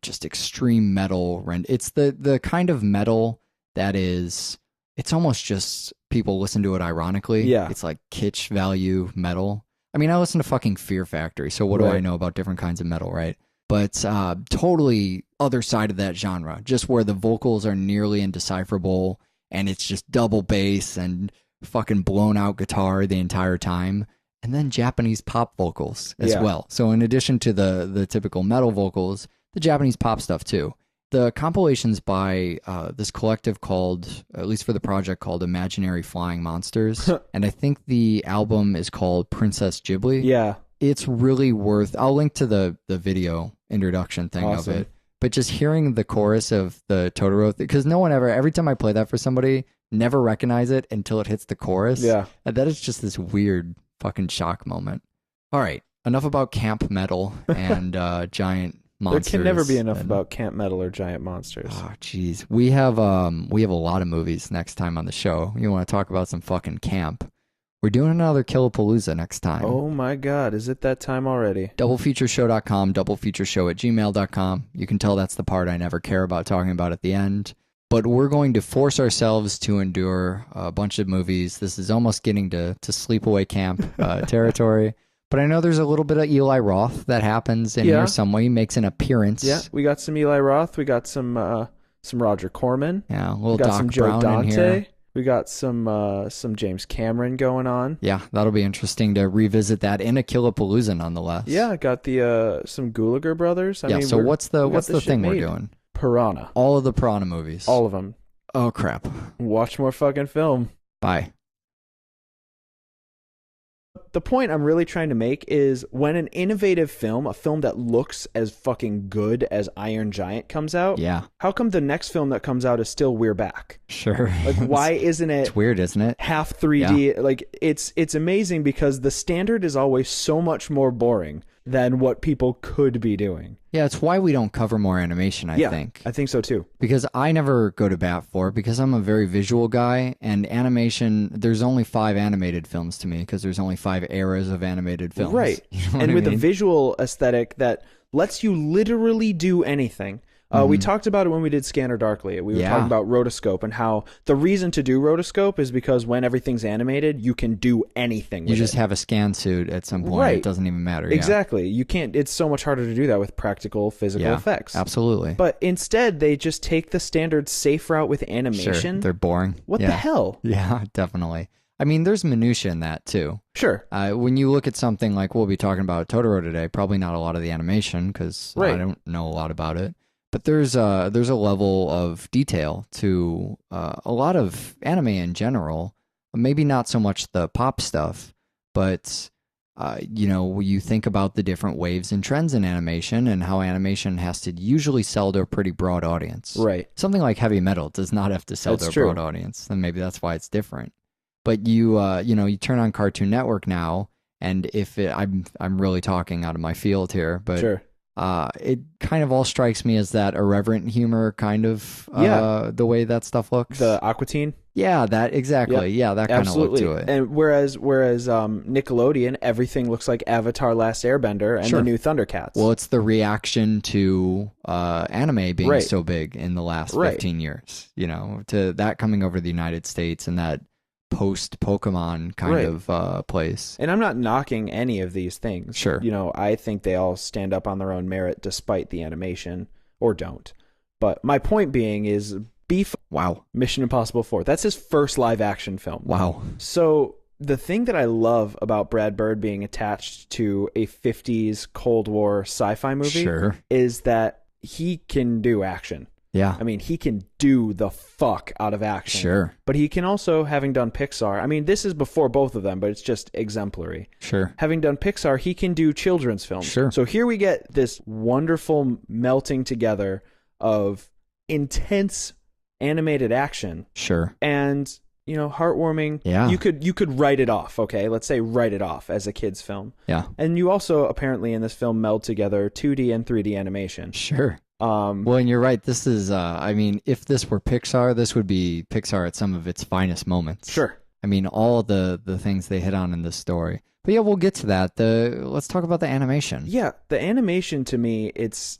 just extreme metal. It's the kind of metal that is, it's almost just people listen to it ironically. Yeah. It's like kitsch value metal. I mean, I listen to fucking Fear Factory, so what do I know about different kinds of metal, right? But totally other side of that genre, just where the vocals are nearly indecipherable, and it's just double bass and fucking blown out guitar the entire time, and then Japanese pop vocals as well. So in addition to the typical metal vocals, the Japanese pop stuff too. The compilations by this collective called, at least for the project, called Imaginary Flying Monsters. And I think the album is called Princess Ghibli. Yeah. It's really worth, I'll link to the video introduction thing of it. But just hearing the chorus of the Totoro, because no one ever, every time I play that for somebody, never recognize it until it hits the chorus. Yeah. And that is just this weird fucking shock moment. All right. Enough about camp metal and giant monsters. There can never be enough about camp metal or giant monsters. Oh, jeez. We have a lot of movies next time on the show. You want to talk about some fucking camp? We're doing another Killapalooza next time. Oh my God, is it that time already? Doublefeatureshow.com, doublefeatureshow@gmail.com. You can tell that's the part I never care about talking about at the end. But we're going to force ourselves to endure a bunch of movies. This is almost getting to sleepaway camp territory. But I know there's a little bit of Eli Roth that happens in here somewhere. He makes an appearance. Yeah, we got some Eli Roth. We got some Roger Corman. Yeah, a little we got Doc some Joe Brown Dante. in here. We got some James Cameron going on. Yeah, that'll be interesting to revisit that in a Killapalooza nonetheless. Yeah, got the some Gulager brothers. So what's the thing we're doing? Piranha. All of the Piranha movies. All of them. Oh crap. Watch more fucking film. Bye. The point I'm really trying to make is when an innovative film, a film that looks as fucking good as Iron Giant comes out, how come the next film that comes out is still We're Back? Sure. Like, why isn't it? It's weird, isn't it? Half 3D. Yeah. Like, it's amazing because the standard is always so much more boring than what people could be doing. Yeah, it's why we don't cover more animation, I think. I think so too. Because I never go to bat for it, because I'm a very visual guy, and animation, there's only 5 animated films to me, because there's only 5 eras of animated films. Right. You know and with a a visual aesthetic that lets you literally do anything. We talked about it when we did Scanner Darkly. We were talking about rotoscope and how the reason to do rotoscope is because when everything's animated, you can do anything with it. You just have a scan suit at some point. Right. It doesn't even matter. Exactly. You can't. It's so much harder to do that with practical physical effects. Absolutely. But instead, they just take the standard safe route with animation. Sure. They're boring. What the hell? Yeah, definitely. I mean, there's minutia in that too. Sure. When you look at something like we'll be talking about Totoro today, probably not a lot of the animation because I don't know a lot about it. But there's a level of detail to a lot of anime in general. Maybe not so much the pop stuff, but you think about the different waves and trends in animation and how animation has to usually sell to a pretty broad audience. Right. Something like heavy metal does not have to sell to a broad audience, and maybe that's why it's different. But you turn on Cartoon Network now, and I'm really talking out of my field here, but. Sure. It kind of all strikes me as that irreverent humor kind of the way that stuff looks. The Aqua Teen? Yeah, that exactly. Yep. Yeah, that kind of look to it. And whereas Nickelodeon, everything looks like Avatar Last Airbender and the new Thundercats. Well, it's the reaction to anime being so big in the last 15 years, to that coming over the United States and that post-Pokemon kind of place. And I'm not knocking any of these things. Sure. I think they all stand up on their own merit despite the animation, or don't. But my point being is Mission Impossible 4. That's his first live-action film. Wow. So the thing that I love about Brad Bird being attached to a 50s Cold War sci-fi movie is that he can do action. Yeah. I mean, he can do the fuck out of action. Sure. But he can also, having done Pixar, I mean, this is before both of them, but it's just exemplary. Sure. Having done Pixar, he can do children's films. Sure. So here we get this wonderful melting together of intense animated action. Sure. And, you know, heartwarming. Yeah. You could write it off, okay? Let's say write it off as a kid's film. Yeah. And you also apparently in this film meld together 2D and 3D animation. Sure. Well, and you're right. This is, I mean, if this were Pixar, this would be Pixar at some of its finest moments. Sure. I mean, all the things they hit on in this story. But yeah, we'll get to that. Let's talk about the animation. Yeah, the animation to me,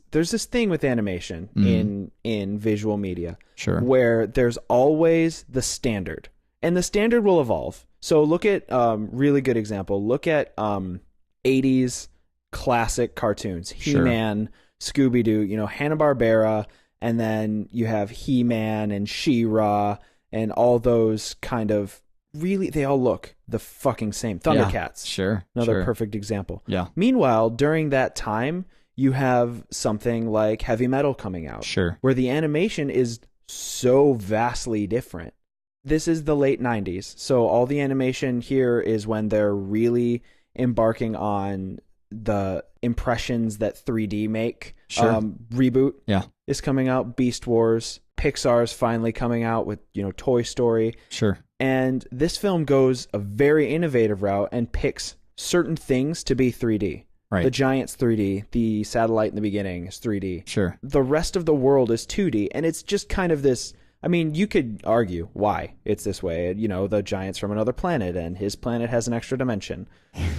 there's this thing with animation in visual media. Sure. Where there's always the standard. And the standard will evolve. So look at really good example. Look at 80s classic cartoons. He-Man, Scooby-Doo, you know, Hanna-Barbera, and then you have He-Man and She-Ra and all those kind of really, they all look the fucking same. Thundercats. Yeah, sure. Another perfect example. Yeah. Meanwhile, during that time, you have something like heavy metal coming out. Sure. Where the animation is so vastly different. This is the late 90s. So all the animation here is when they're really embarking on the impressions that 3D make. Sure. Reboot Yeah. is coming out. Beast Wars. Pixar's finally coming out with, you know, Toy Story. Sure. And this film goes a very innovative route and picks certain things to be 3D. Right. The giant's 3D. The satellite in the beginning is 3D. Sure. The rest of the world is 2D. And it's just kind of this... I mean, you could argue why it's this way. You know, the giant's from another planet and his planet has an extra dimension.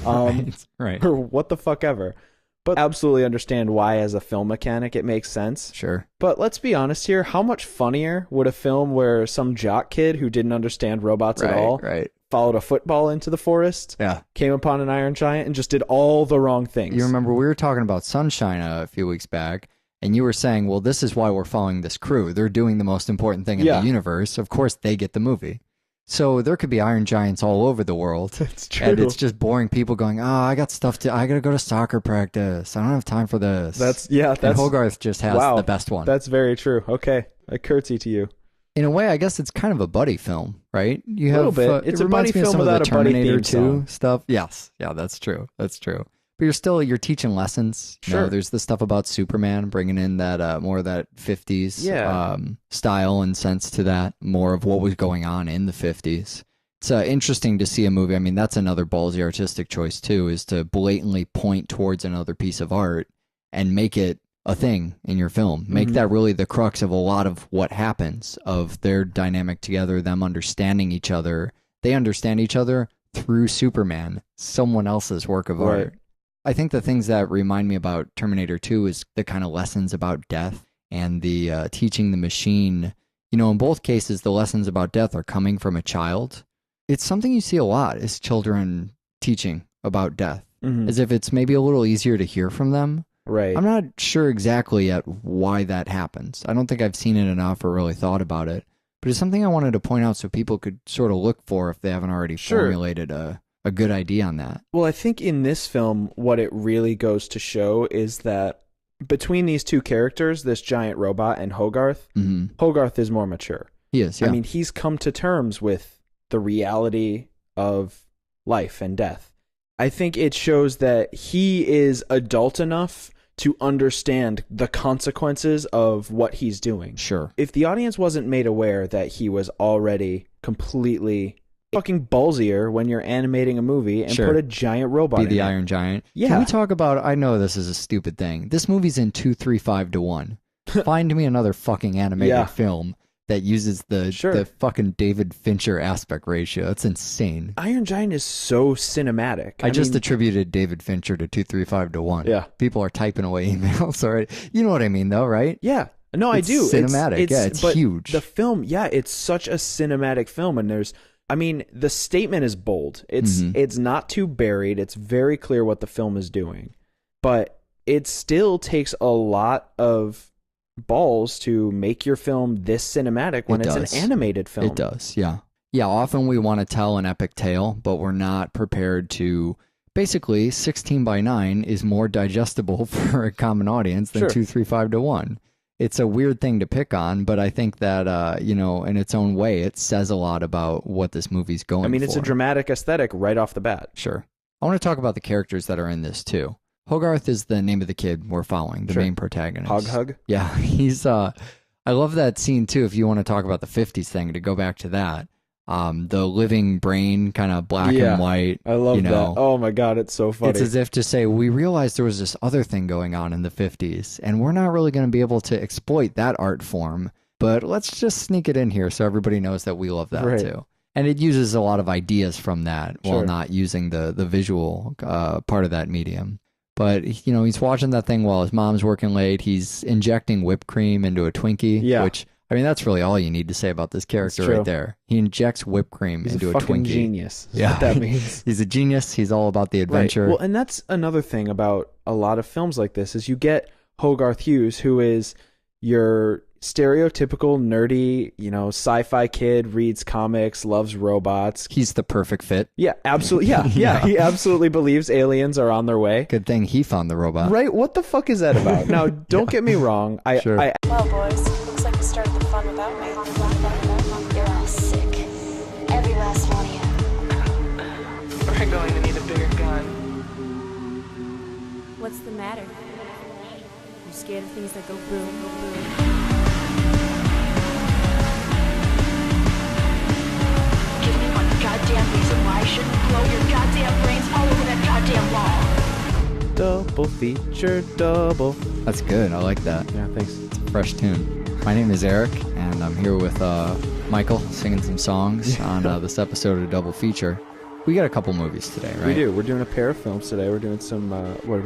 Right. Or what the fuck ever. But absolutely understand why as a film mechanic it makes sense. Sure. But let's be honest here. How much funnier would a film where some jock kid who didn't understand robots at all followed a football into the forest, came upon an iron giant, and just did all the wrong things? You remember we were talking about Sunshine a few weeks back, and you were saying, well, this is why we're following this crew. They're doing the most important thing in the universe. Of course, they get the movie. So there could be iron giants all over the world. That's true. And it's just boring people going, I got I got to go to soccer practice. I don't have time for this. And Hogarth just has the best one. That's very true. Okay. I curtsy to you. In a way, I guess it's kind of a buddy film, right? You have a little bit. It's a buddy film without a buddy theme song. Stuff. Yes. Yeah, that's true. That's true. But you're teaching lessons. You know, there's the stuff about Superman, bringing in that more of that 50s style and sense to that, more of what was going on in the 50s. It's interesting to see a movie. I mean, that's another ballsy artistic choice too, is to blatantly point towards another piece of art and make it a thing in your film. Make that really the crux of a lot of what happens, of their dynamic together, them understanding each other. They understand each other through Superman, someone else's work of art. I think the things that remind me about Terminator 2 is the kind of lessons about death and the teaching the machine. You know, in both cases, the lessons about death are coming from a child. It's something you see a lot, is children teaching about death, as if it's maybe a little easier to hear from them. Right. I'm not sure exactly yet why that happens. I don't think I've seen it enough or really thought about it. But it's something I wanted to point out so people could sort of look for if they haven't already formulated a good idea on that. Well, I think in this film, what it really goes to show is that between these two characters, this giant robot and Hogarth, Hogarth is more mature. He is, yeah. I mean, he's come to terms with the reality of life and death. I think it shows that he is adult enough to understand the consequences of what he's doing. Sure. If the audience wasn't made aware that he was already completely fucking ballsier when you're animating a movie and put a giant robot in the it. Iron Giant. Yeah. Can we talk about, I know this is a stupid thing. This movie's in 2-3-5 to 1. Find me another fucking animated film that uses the fucking David Fincher aspect ratio. That's insane. Iron Giant is so cinematic. I just attributed David Fincher to 2-3-5 to 1. Yeah. People are typing away emails already. You know what I mean though, right? Yeah. No, I do. Cinematic. It's huge. The film, it's such a cinematic film, and the statement is bold. It's not too buried. It's very clear what the film is doing. But it still takes a lot of balls to make your film this cinematic when it's an animated film. It does, yeah. Yeah, often we want to tell an epic tale, but we're not prepared to... Basically, 16:9 is more digestible for a common audience than 2-3-5 to 1. it's a weird thing to pick on, but I think that, in its own way, it says a lot about what this movie's going for. I mean, it's a dramatic aesthetic right off the bat. Sure. I want to talk about the characters that are in this, too. Hogarth is the name of the kid we're following, the main protagonist. Hug? Yeah, he's, I love that scene, too, if you want to talk about the 50s thing, to go back to that. The living brain, kind of black and white. I love that. Oh my God, it's so funny. It's as if to say, we realized there was this other thing going on in the 50s, and we're not really going to be able to exploit that art form, but let's just sneak it in here so everybody knows that we love that too. And it uses a lot of ideas from that while not using the visual part of that medium. But, he's watching that thing while his mom's working late. He's injecting whipped cream into a Twinkie, which, I mean, that's really all you need to say about this character right there. He injects whipped cream into a Twinkie. Genius. Yeah, what that means. He's a genius. He's all about the adventure. Right. Well, and that's another thing about a lot of films like this is you get Hogarth Hughes, who is your stereotypical nerdy, sci-fi kid, reads comics, loves robots. He's the perfect fit. Yeah, absolutely. Yeah. He absolutely believes aliens are on their way. Good thing he found the robot. Right? What the fuck is that about? Now, don't get me wrong. Well, boys, looks like you started the fun without me. You're all sick. Every last one of you. We're going to need a bigger gun. What's the matter? You scared of things that go boom, boom? Give me one goddamn reason why I shouldn't blow your goddamn brains all over that goddamn wall. Double feature, double. That's good. I like that. Yeah, thanks. It's a fresh tune. My name is Eric, and I'm here with Michael singing some songs on this episode of Double Feature. We got a couple movies today, right? We do. We're doing a pair of films today. We're doing some,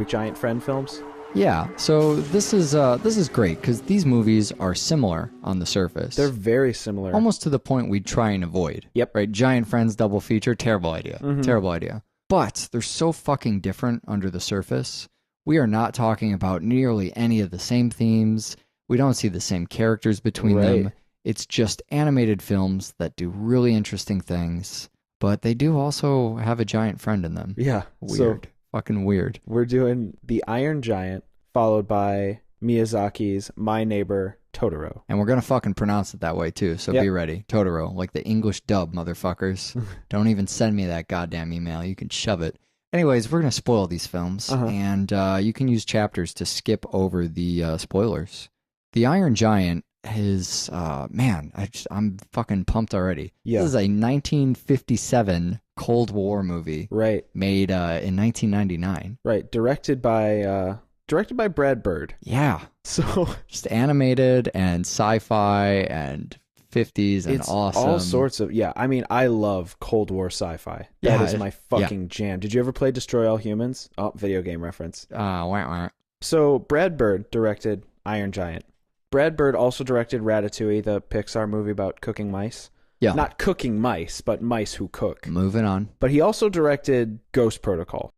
Giant Friend films? Yeah, so this is great because these movies are similar on the surface. They're very similar. Almost to the point we'd try and avoid. Yep. Right? Giant Friends double feature, terrible idea. Terrible idea. But they're so fucking different under the surface. We are not talking about nearly any of the same themes. We don't see the same characters between them. It's just animated films that do really interesting things, but they do also have a giant friend in them. Yeah. Weird. So fucking weird. We're doing The Iron Giant, followed by Miyazaki's My Neighbor Totoro. And we're going to fucking pronounce it that way too, so be ready. Totoro, like the English dub, motherfuckers. Don't even send me that goddamn email. You can shove it. Anyways, we're going to spoil these films, and you can use chapters to skip over the spoilers. The Iron Giant is, I'm fucking pumped already. Yeah. This is a 1957 Cold War movie. Right. Made in 1999. Right. Directed by Brad Bird. Yeah. So just animated and sci-fi and 50s and it's awesome. All sorts of, I mean, I love Cold War sci-fi. That is my fucking jam. Did you ever play Destroy All Humans? Oh, video game reference. Wah. So Brad Bird directed Iron Giant. Brad Bird also directed Ratatouille, the Pixar movie about cooking mice. Yeah. Not cooking mice, but mice who cook. Moving on. But he also directed Ghost Protocol.